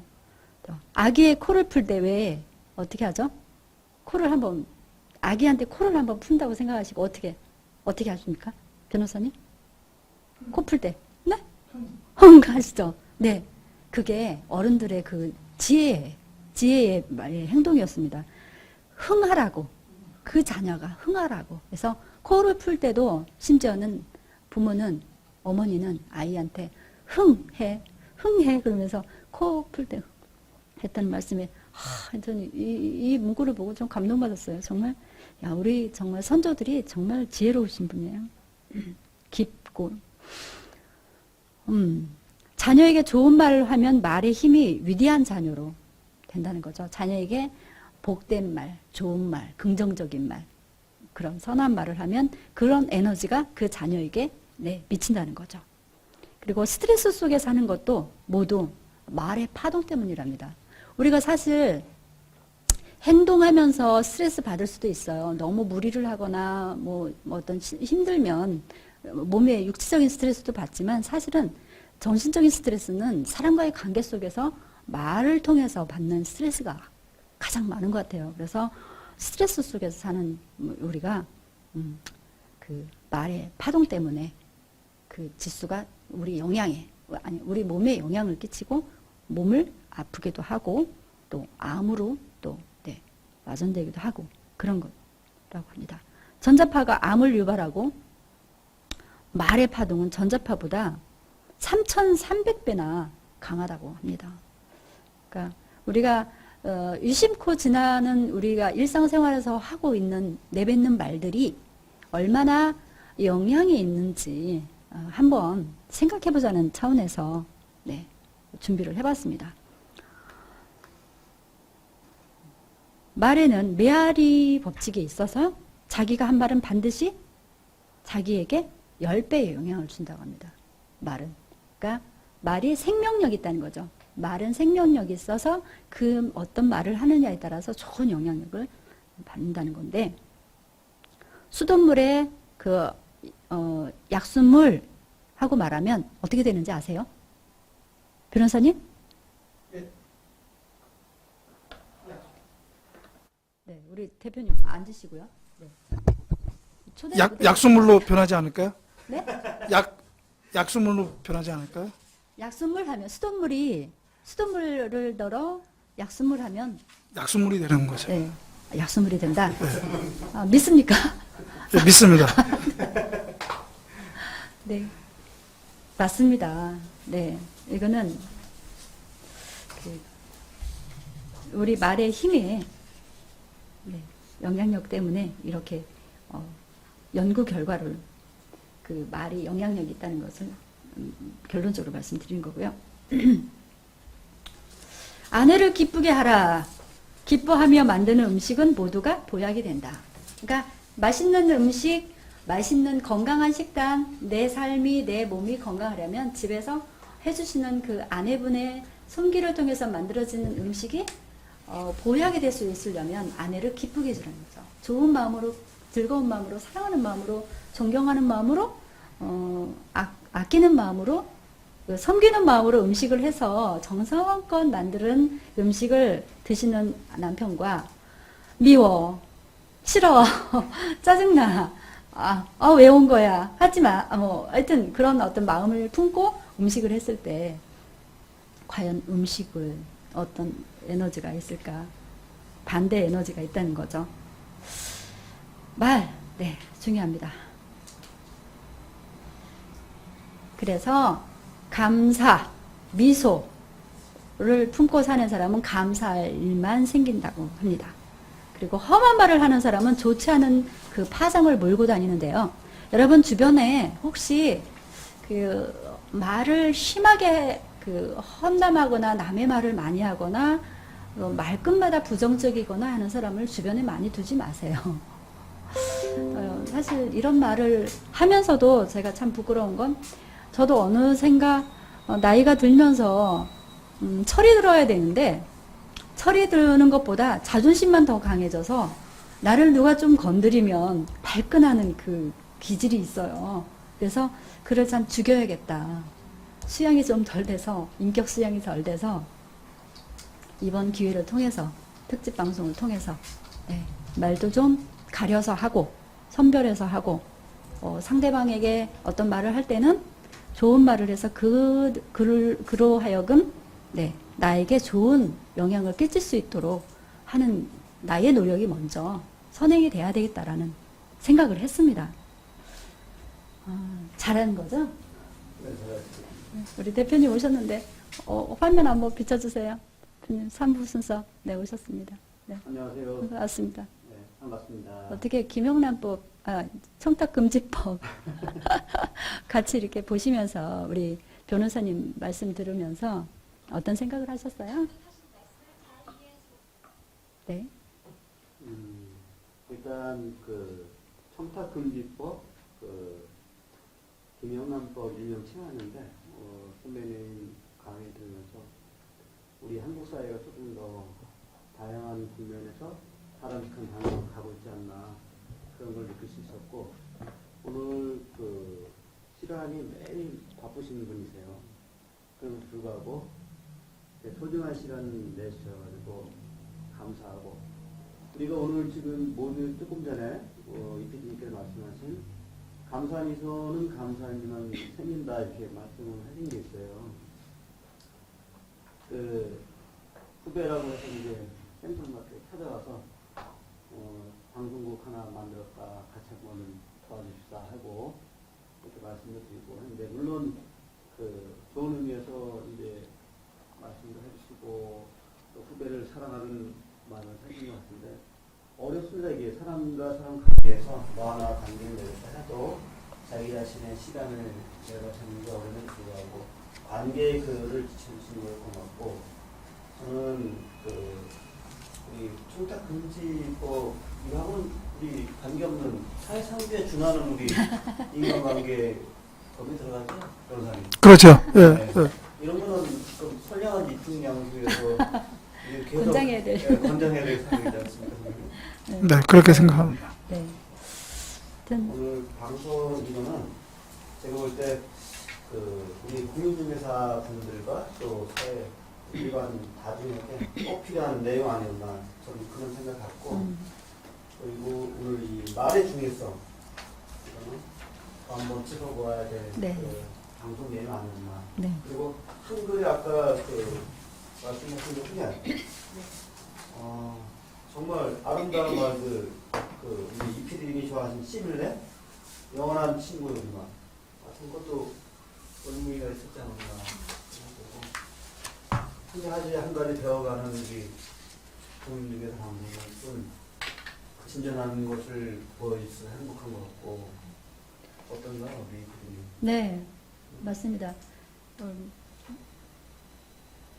아기의 코를 풀 때 왜 어떻게 하죠? 아기한테 코를 한번 푼다고 생각하시고 어떻게 하십니까? 변호사님? 코 풀 때. 네? 하시죠? 네. 그게 어른들의 그 지혜의 행동이었습니다. 흥하라고. 그 자녀가 흥하라고. 그래서 코를 풀 때도 심지어는 부모는, 어머니는 아이한테 흥해 그러면서 코 풀 때 했다는 말씀에 저는 이 문구를 보고 좀 감동받았어요. 정말 우리 정말 선조들이 정말 지혜로우신 분이에요. 깊고. 자녀에게 좋은 말을 하면 말의 힘이 위대한 자녀로 된다는 거죠. 자녀에게 복된 말, 좋은 말, 긍정적인 말, 그런 선한 말을 하면 그런 에너지가 그 자녀에게 미친다는 거죠. 그리고 스트레스 속에 사는 것도 모두 말의 파동 때문이랍니다. 우리가 사실 행동하면서 스트레스 받을 수도 있어요. 너무 무리를 하거나 뭐 어떤 힘들면 몸의 육체적인 스트레스도 받지만, 사실은 정신적인 스트레스는 사람과의 관계 속에서 말을 통해서 받는 스트레스가 가장 많은 것 같아요. 그래서 스트레스 속에서 사는 우리가 그 말의 파동 때문에 그 지수가 우리 몸에 영향을 끼치고 몸을 아프기도 하고 또 암으로 또 와전되기도 하고 그런 거라고 합니다. 전자파가 암을 유발하고 말의 파동은 전자파보다 3,300배나 강하다고 합니다. 그러니까 우리가 유심코 지나는 우리가 일상생활에서 하고 있는 내뱉는 말들이 얼마나 영향이 있는지 한번 생각해보자는 차원에서 준비를 해봤습니다. 말에는 메아리 법칙이 있어서 자기가 한 말은 반드시 자기에게 10배의 영향을 준다고 합니다. 말은. 그러니까 말이 생명력이 있다는 거죠. 말은 생명력이 있어서 그 어떤 말을 하느냐에 따라서 좋은 영향력을 받는다는 건데, 수돗물에 약수물 하고 말하면 어떻게 되는지 아세요? 변호사님? 네, 우리 대표님 앉으시고요. 네. 약수물로 변하지 않을까요? 네? 약수물로 변하지 않을까요? 약수물 하면 수돗물을 덜어 약수물 하면 약수물이 되는 거죠. 네, 약수물이 된다. 믿습니까? 네, 믿습니다. 네, 맞습니다. 네, 이거는 우리 말의 힘에 영향력 때문에 이렇게 연구 결과를 그 말이 영향력이 있다는 것을 결론적으로 말씀드린 거고요. 아내를 기쁘게 하라. 기뻐하며 만드는 음식은 모두가 보약이 된다. 그러니까 맛있는 음식, 맛있는 건강한 식단, 내 삶이 내 몸이 건강하려면 집에서 해주시는 그 아내분의 손길을 통해서 만들어지는 음식이 보약이 될 수 있으려면 아내를 기쁘게 해주는 거죠. 좋은 마음으로, 즐거운 마음으로, 사랑하는 마음으로, 존경하는 마음으로, 아끼는 마음으로, 섬기는 마음으로 음식을 해서 정성껏 만드는 음식을 드시는 남편과 미워, 싫어, 짜증나, 왜 온 거야, 하지마, 하여튼 그런 어떤 마음을 품고 음식을 했을 때 과연 음식을 어떤 에너지가 있을까? 반대 에너지가 있다는 거죠. 네, 중요합니다. 그래서 감사, 미소를 품고 사는 사람은 감사할 일만 생긴다고 합니다. 그리고 험한 말을 하는 사람은 좋지 않은 그 파장을 몰고 다니는데요. 여러분 주변에 혹시 그 말을 심하게 그 험담하거나 남의 말을 많이 하거나 말끝마다 부정적이거나 하는 사람을 주변에 많이 두지 마세요. 사실 이런 말을 하면서도 제가 참 부끄러운 건 저도 어느샌가 나이가 들면서 철이 들어야 되는데 철이 드는 것보다 자존심만 더 강해져서 나를 누가 좀 건드리면 발끈하는 그 기질이 있어요. 그래서 그를 참 죽여야겠다. 수양이 좀 덜 돼서, 인격 수양이 덜 돼서 이번 기회를 통해서, 특집 방송을 통해서 말도 좀 가려서 하고 선별해서 하고 상대방에게 어떤 말을 할 때는 좋은 말을 해서 그로 하여금 나에게 좋은 영향을 끼칠 수 있도록 하는 나의 노력이 먼저 선행이 돼야 되겠다라는 생각을 했습니다. 잘하는 거죠? 우리 대표님 오셨는데 화면 한번 비춰주세요. 대표님 3부 순서 오셨습니다. 네. 안녕하세요. 반갑습니다. 네, 반갑습니다. 어떻게 김영란법, 청탁금지법 같이 이렇게 보시면서 우리 변호사님 말씀 들으면서 어떤 생각을 하셨어요? 네. 일단 그 청탁금지법, 그 김영란법 일명 칭하는데 선배님 강의 들으면서 우리 한국 사회가 조금 더 다양한 국면에서 바람직한 방향으로 가고 있지 않나 그런 걸 느낄 수 있었고 오늘 그 실안이 매일 바쁘신 분이세요. 그럼에도 불구하고 소중한 시간 내주셔가지고 감사하고 우리가 오늘 지금 모두 조금 전에 이PD님께서 말씀하신 감사 미소는 감사하지만 생긴다 이렇게 말씀을 하신 게 있어요. 그 후배라고 해서 이제 샘플마트에 찾아와서 방송국 하나 만들었다 같이 한번 도와주시다 하고 이렇게 말씀을 드리고 했는데 물론 그 좋은 의미에서 이제 말씀도 해주시고 또 후배를 사랑하는 마음을 해준 것 같은데 어렵습니다. 이게 사람과 사람 관계에서 뭐 하나 관계를 맺었다 해도 자기 자신의 시간을 내려가시는 게 어려움에 불구하고 관계의 글을 지켜주시는 걸 고맙고 저는 그 우리 청탁금지법 이거하고는 우리 관계없는 사회상규에 준하는 우리 인간관계 법이 들어가죠, 변호사님. 그렇죠. 네. 이런 거는 좀 선량한 이중 양수에서 계속 권장해야 될. 권장해야 될 사항이지 않습니까? 네, 그렇게 생각합니다. 네. 오늘 방송 이거는 제가 볼 때 그 우리 공인중개사 분들과 또 사회 일반 다중에게 꼭 필요한 내용 아니었나 저는 그런 생각 갖고 그리고 오늘 이 말의 중요성 이거는 한번 짚어보아야 될 그 방송 내용 아니었나. 네. 그리고 한글에 아까 그 말씀하신 것 중에 정말 아름다운 말들 그 우리 이PD님이 좋아하신 시밀레 영원한 친구였나 같은 것도 의미가 있었지 않았나. 한 가지 한 가지 배워가는 우리 국민중개사 방송은 진전하는 것을 보여줘서 행복한 것 같고 어떤가요? 우리 그림이? 네, 맞습니다.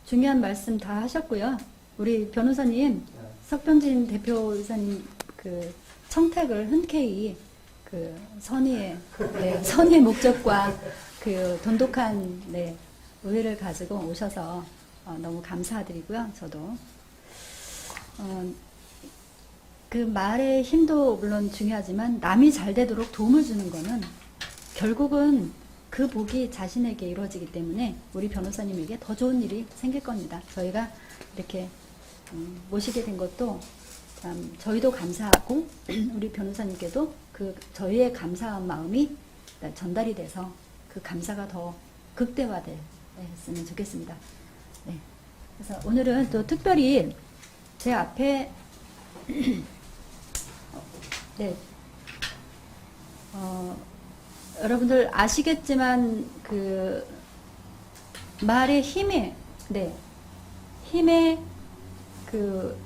중요한 말씀 다 하셨고요. 우리 변호사님, 네. 석병진 대표이사님 그 청탁을 흔쾌히 그 선의의 네, 선의의 목적과 그 돈독한 네, 의회를 가지고 오셔서 너무 감사드리고요. 저도 그 말의 힘도 물론 중요하지만 남이 잘 되도록 도움을 주는 거는 결국은 그 복이 자신에게 이루어지기 때문에 우리 변호사님에게 더 좋은 일이 생길 겁니다. 저희가 이렇게 모시게 된 것도 참 저희도 감사하고 우리 변호사님께도 그 저희의 감사한 마음이 전달이 돼서 그 감사가 더 극대화됐으면 좋겠습니다. 네. 그래서 오늘은 또 특별히 제 앞에 네. 여러분들 아시겠지만 그 말의 힘의 네. 힘의 그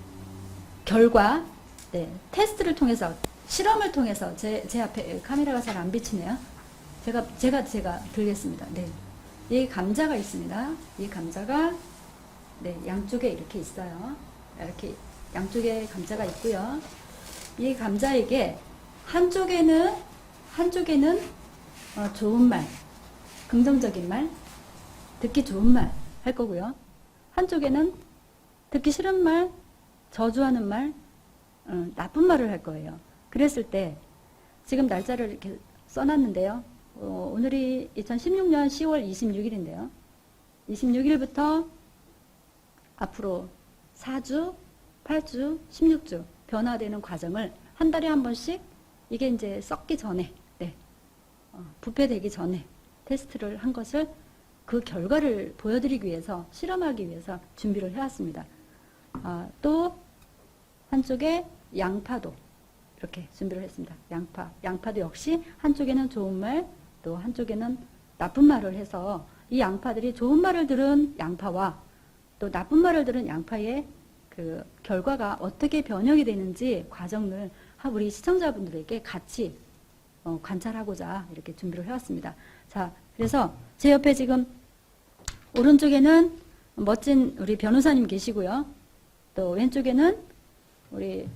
결과 네. 테스트를 통해서 실험을 통해서 제 앞에 카메라가 잘 안 비치네요. 제가 들겠습니다. 네. 이 감자가 있습니다. 이 감자가 네, 양쪽에 이렇게 있어요. 이렇게 양쪽에 감자가 있고요. 이 감자에게 한쪽에는 좋은 말, 긍정적인 말, 듣기 좋은 말 할 거고요. 한쪽에는 듣기 싫은 말, 저주하는 말, 나쁜 말을 할 거예요. 그랬을 때 지금 날짜를 이렇게 써놨는데요. 오늘이 2016년 10월 26일인데요. 26일부터 앞으로 4주, 8주, 16주 변화되는 과정을 한 달에 한 번씩 이게 이제 썩기 전에, 네, 부패되기 전에 테스트를 한 것을 그 결과를 보여드리기 위해서 실험하기 위해서 준비를 해왔습니다. 또 한쪽에 양파도 이렇게 준비를 했습니다. 양파도 역시 한쪽에는 좋은 말, 또 한쪽에는 나쁜 말을 해서 이 양파들이 좋은 말을 들은 양파와 또 나쁜 말을 들은 양파의 그 결과가 어떻게 변형이 되는지 과정을 우리 시청자분들에게 같이 관찰하고자 이렇게 준비를 해왔습니다. 자, 그래서 제 옆에 지금 오른쪽에는 멋진 우리 변호사님 계시고요. 또 왼쪽에는 우리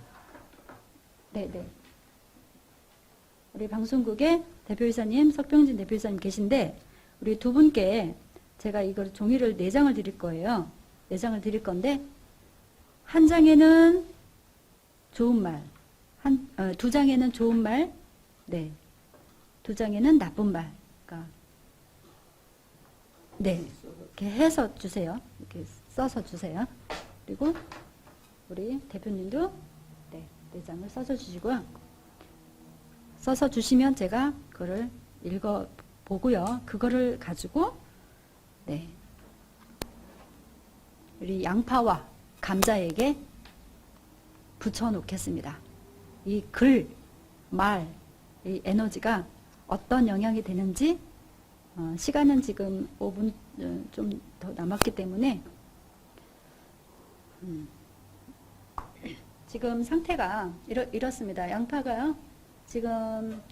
우리 방송국의 대표이사님, 석병진 대표이사님 계신데 우리 두 분께 제가 이걸 종이를 4장을 드릴 거예요. 4장을 드릴 건데 한 장에는 좋은 말, 2장에는 좋은 말, 네, 2장에는 나쁜 말. 그러니까 네, 이렇게 해서 주세요. 이렇게 써서 주세요. 그리고 우리 대표님도 네, 4장을 써서 주시고요. 써서 주시면 제가 그거를 읽어 보고요. 그거를 가지고 네, 우리 양파와 감자에게 붙여 놓겠습니다. 이 글, 말, 이 에너지가 어떤 영향이 되는지 시간은 지금 5분 좀 더 남았기 때문에 지금 상태가 이렇습니다. 양파가요. 지금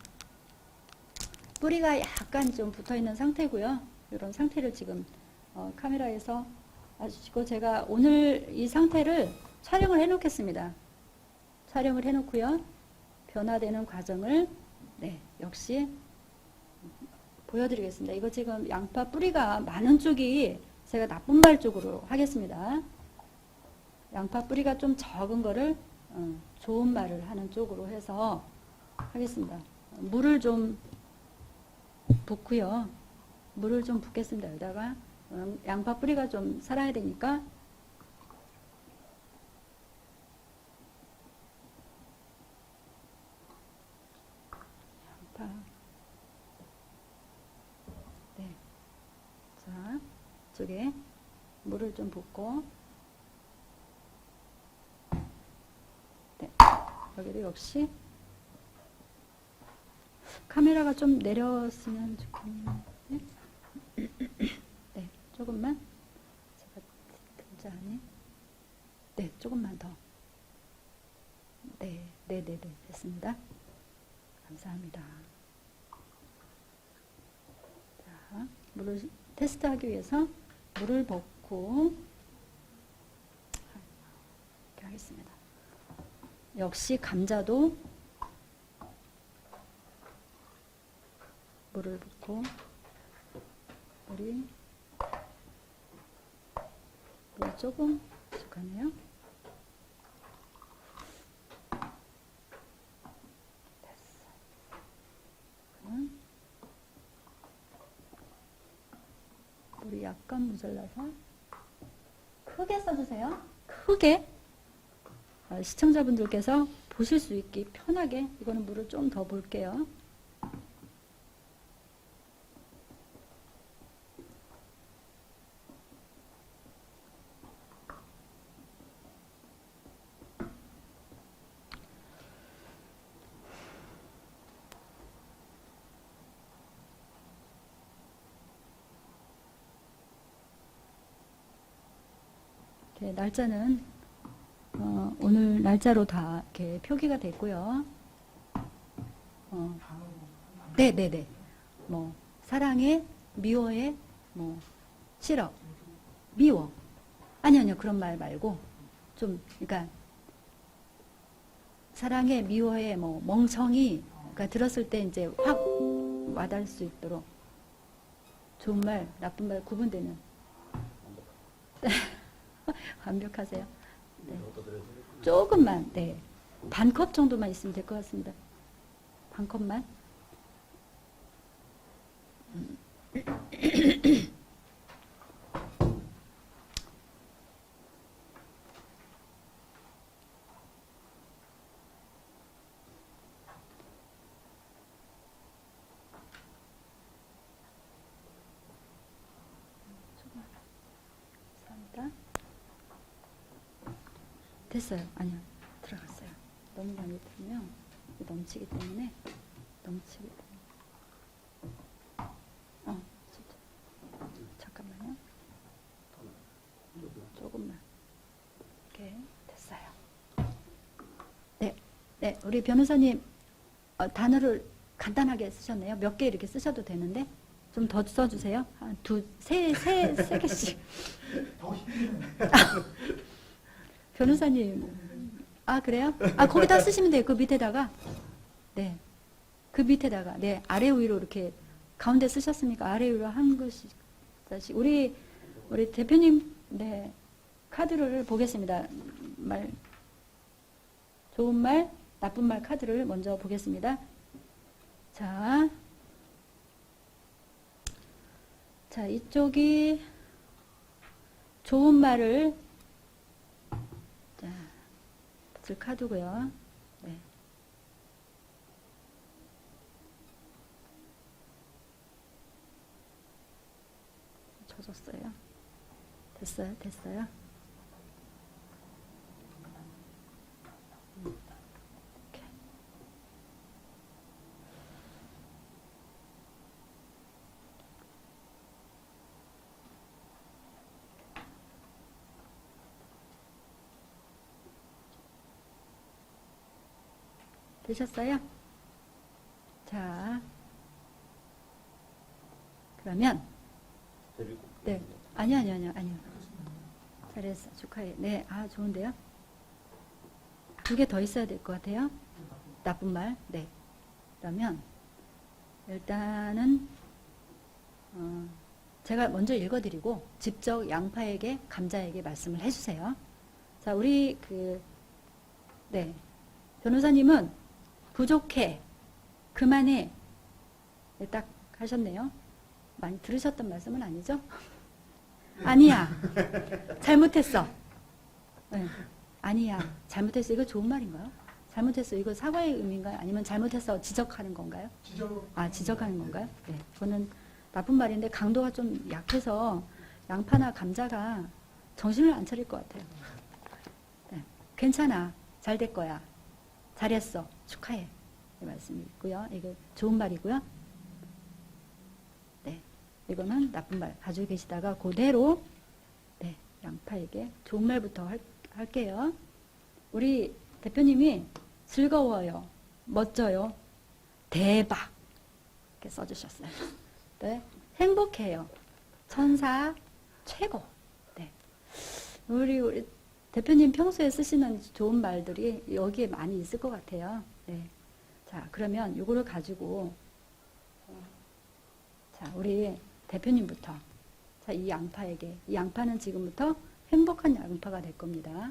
뿌리가 약간 좀 붙어있는 상태고요. 이런 상태를 지금 카메라에서 아시고 제가 오늘 이 상태를 촬영을 해놓겠습니다. 촬영을 해놓고요. 변화되는 과정을 네, 역시 보여드리겠습니다. 이거 지금 양파 뿌리가 많은 쪽이 제가 나쁜 말 쪽으로 하겠습니다. 양파 뿌리가 좀 적은 거를 좋은 말을 하는 쪽으로 해서 하겠습니다. 물을 좀 붓고요. 물을 좀 붓겠습니다. 여기다가 양파 뿌리가 좀 살아야 되니까 양파 네. 자, 이쪽에 물을 좀 붓고 네. 여기도 역시 카메라가 좀 내렸으면 좋겠는데 네, 조금만 제가 등자 안에 네, 조금만 더 네, 됐습니다. 감사합니다. 자, 물을 테스트하기 위해서 물을 붓고 이렇게 하겠습니다. 역시 감자도 물을 붓고 물이 물 조금 부족하네요. 물이 약간 모자라서 크게 써주세요. 크게. 시청자분들께서 보실 수 있기 편하게 이거는 물을 좀 더 볼게요. 이렇게 날짜는 오늘 날짜로 다 이렇게 표기가 됐고요. 네네네. 뭐 사랑해, 미워해, 뭐 싫어, 미워. 아니요 그런 말 말고 좀 그러니까 사랑해, 미워해, 뭐 멍청이. 그러니까 들었을 때 이제 확 와닿을 수 있도록 좋은 말, 나쁜 말 구분되는. 완벽하세요. 네. 조금만, 네. 반 컵 정도만 있으면 될 것 같습니다. 반 컵만. 감사합니다. 됐어요. 아니요. 들어갔어요. 너무 많이 들면 넘치기 때문에 진짜. 잠깐만요. 조금만. 이렇게 됐어요. 네. 네. 우리 변호사님 단어를 간단하게 쓰셨네요. 몇 개 이렇게 쓰셔도 되는데 좀 더 써주세요. 한 세 개씩. 변호사님, 그래요? 거기다 쓰시면 돼요. 그 밑에다가. 네. 그 밑에다가. 네. 아래 위로 이렇게 가운데 쓰셨으니까 아래 위로 한 글씩. 우리 대표님, 네. 카드를 보겠습니다. 좋은 말, 나쁜 말 카드를 먼저 보겠습니다. 자, 이쪽이 좋은 말을 붙일 카드고요. 네. 젖었어요. 됐어요. 이렇게. 되셨어요? 자, 그러면 네, 아니요. 잘했어, 축하해. 네, 좋은데요? 2개 더 있어야 될 것 같아요. 나쁜 말, 네. 그러면 일단은 제가 먼저 읽어드리고 직접 양파에게, 감자에게 말씀을 해주세요. 자, 우리 네, 변호사님은 부족해, 그만해, 네, 딱 하셨네요. 많이 들으셨던 말씀은 아니죠? 아니야, 잘못했어. 네. 아니야, 잘못했어. 이거 좋은 말인가요? 잘못했어. 이거 사과의 의미인가요? 아니면 잘못했어 지적하는 건가요? 지적하는 건가요? 네, 이거는 나쁜 말인데 강도가 좀 약해서 양파나 감자가 정신을 안 차릴 것 같아요. 네, 괜찮아, 잘 될 거야, 잘했어, 축하해, 이 말씀이 있고요. 이거 좋은 말이고요. 네, 이거는 나쁜 말 가지고 계시다가 그대로 네, 양파에게 좋은 말부터 할게요. 우리 대표님이 즐거워요, 멋져요, 대박 이렇게 써주셨어요. 네, 행복해요. 천사 최고. 네. 우리 대표님 평소에 쓰시는 좋은 말들이 여기에 많이 있을 것 같아요. 네. 자, 그러면 이거를 가지고 자, 우리 대표님부터 자, 이 양파에게 이 양파는 지금부터 행복한 양파가 될 겁니다.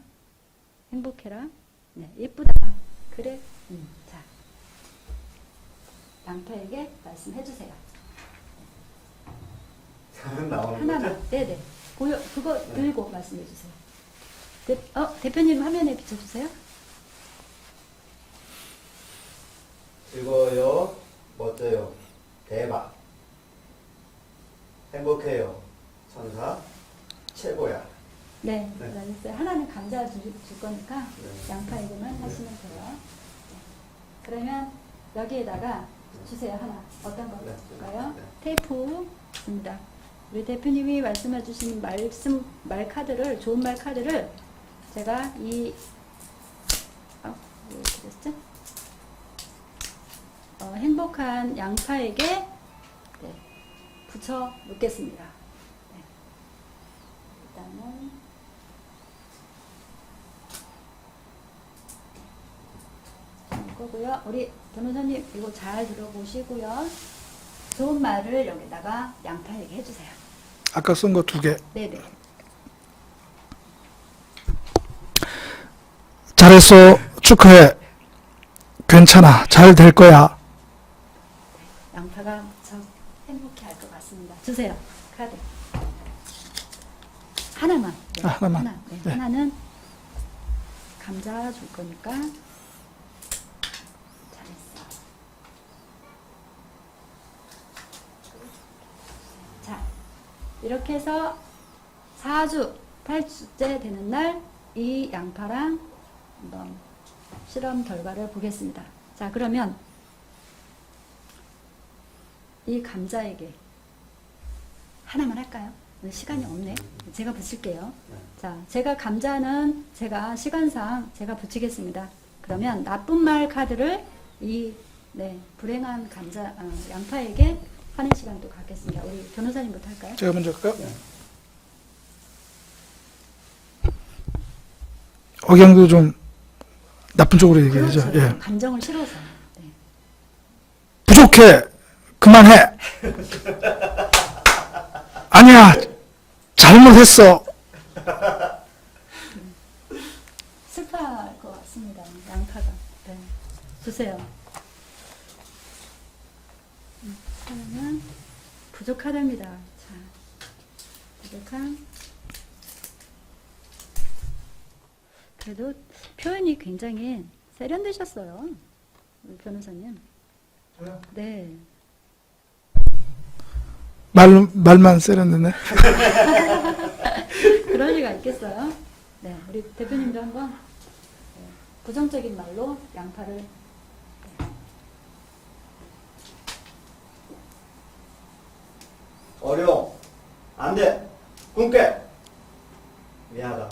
행복해라. 네, 예쁘다. 그래. 자, 양파에게 말씀해 주세요. 나오는 하나만. 거죠? 네네. 보여, 그거 들고 말씀해 주세요. 대표님 화면에 비춰주세요. 즐거워요. 멋져요. 대박. 행복해요. 천사. 최고야. 네, 네. 알겠어요. 하나는 감자 줄 거니까 네. 양파에게만 하시면 돼요. 네. 그러면 여기에다가 주세요. 하나. 어떤 거 네. 줄까요? 네. 테이프 있습니다. 우리 대표님이 말씀해 주신 말 카드를, 좋은 말 카드를 제가 왜 그랬죠? 행복한 양파에게 네, 붙여 놓겠습니다. 네. 일단은 거고요. 우리 변호사님 이거 잘 들어보시고요. 좋은 말을 여기다가 양파에게 해주세요. 아까 쓴 거 2개. 네네. 잘했어. 축하해. 괜찮아. 잘 될 거야. 양파가 무척 행복해할 것 같습니다. 주세요. 카드. 하나만. 네, 하나만. 하나. 네, 네. 하나는 감자 줄 거니까. 잘했어. 자, 이렇게 해서 4주, 8주째 되는 날 이 양파랑 한번 실험 결과를 보겠습니다. 자, 그러면 이 감자에게 하나만 할까요? 시간이 없네. 제가 붙일게요. 자, 감자는 제가 시간상 제가 붙이겠습니다. 그러면 나쁜 말 카드를 불행한 양파에게 하는 시간도 갖겠습니다. 우리 변호사님부터 할까요? 제가 먼저 할까요? 네. 억양도 좀 나쁜 쪽으로 얘기하죠. 그렇죠. 예. 감정을 실어서. 네. 부족해. 그만해. 아니야. 잘못했어. 슬퍼할 것 같습니다. 양파가. 네. 주세요. 하나는 부족하답니다. 자, 부족한. 그래도 표현이 굉장히 세련되셨어요. 우리 변호사님. 네. 말만 세련되네. 그럴 리가 있겠어요. 네, 우리 대표님도 한번 부정적인 말로 양파를 어려워. 안 돼. 굶게. 미안하다.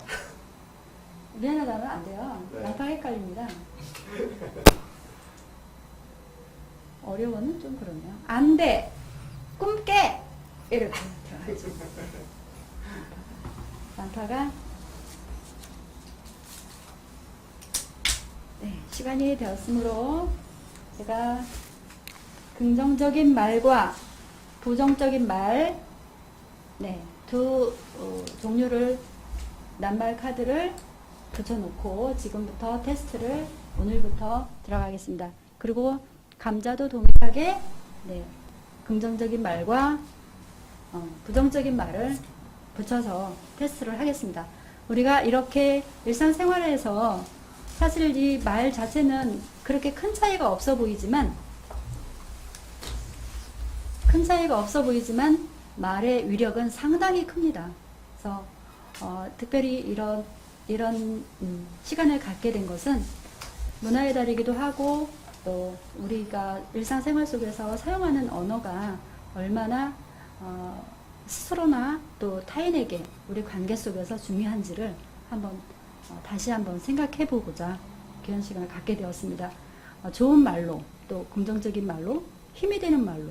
미안하다면 안 돼요. 네. 양파 헷갈립니다. 어려워는 좀 그러네요. 안 돼. 꿈깨. 이렇게 들어가죠. 양파가 네, 시간이 되었으므로 제가 긍정적인 말과 부정적인 말 두 종류를 낱말 카드를 붙여놓고 지금부터 테스트를 오늘부터 들어가겠습니다. 그리고 감자도 동일하게 긍정적인 말과 부정적인 말을 붙여서 테스트를 하겠습니다. 우리가 이렇게 일상생활에서 사실 이 말 자체는 그렇게 큰 차이가 없어 보이지만 말의 위력은 상당히 큽니다. 그래서 특별히 이런 시간을 갖게 된 것은 문화의 달이기도 하고 또 우리가 일상생활 속에서 사용하는 언어가 얼마나 스스로나 또 타인에게 우리 관계 속에서 중요한지를 다시 한번 생각해 보고자 그런 시간을 갖게 되었습니다. 좋은 말로 또 긍정적인 말로 힘이 되는 말로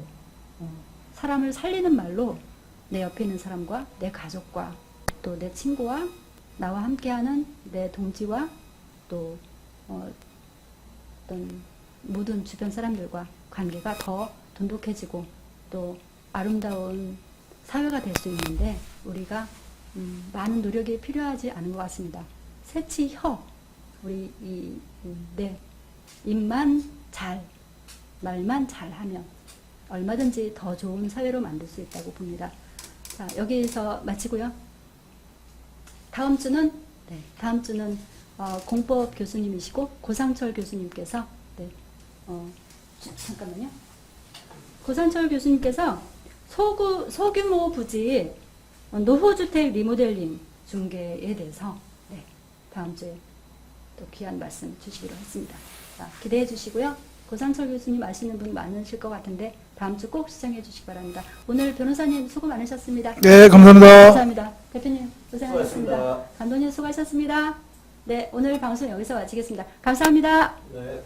사람을 살리는 말로 내 옆에 있는 사람과 내 가족과 또 내 친구와 나와 함께하는 내 동지와 또 어떤 모든 주변 사람들과 관계가 더 돈독해지고 또 아름다운 사회가 될 수 있는데 우리가 많은 노력이 필요하지 않은 것 같습니다. 새치 혀 우리 입만 잘 말만 잘하면 얼마든지 더 좋은 사회로 만들 수 있다고 봅니다. 자, 여기서 마치고요. 다음 주는 공법 교수님이시고 고상철 교수님께서 잠깐만요. 고상철 교수님께서 소규모 부지 노후주택 리모델링 중개에 대해서 다음 주에 또 귀한 말씀 주시기로 했습니다. 자, 기대해 주시고요. 고상철 교수님 아시는 분 많으실 것 같은데 다음 주 꼭 시청해 주시기 바랍니다. 오늘 변호사님 수고 많으셨습니다. 네, 감사합니다. 감사합니다. 대표님 고생하셨습니다. 수고하셨습니다. 감독님 수고하셨습니다. 네, 오늘 방송 여기서 마치겠습니다. 감사합니다. 네.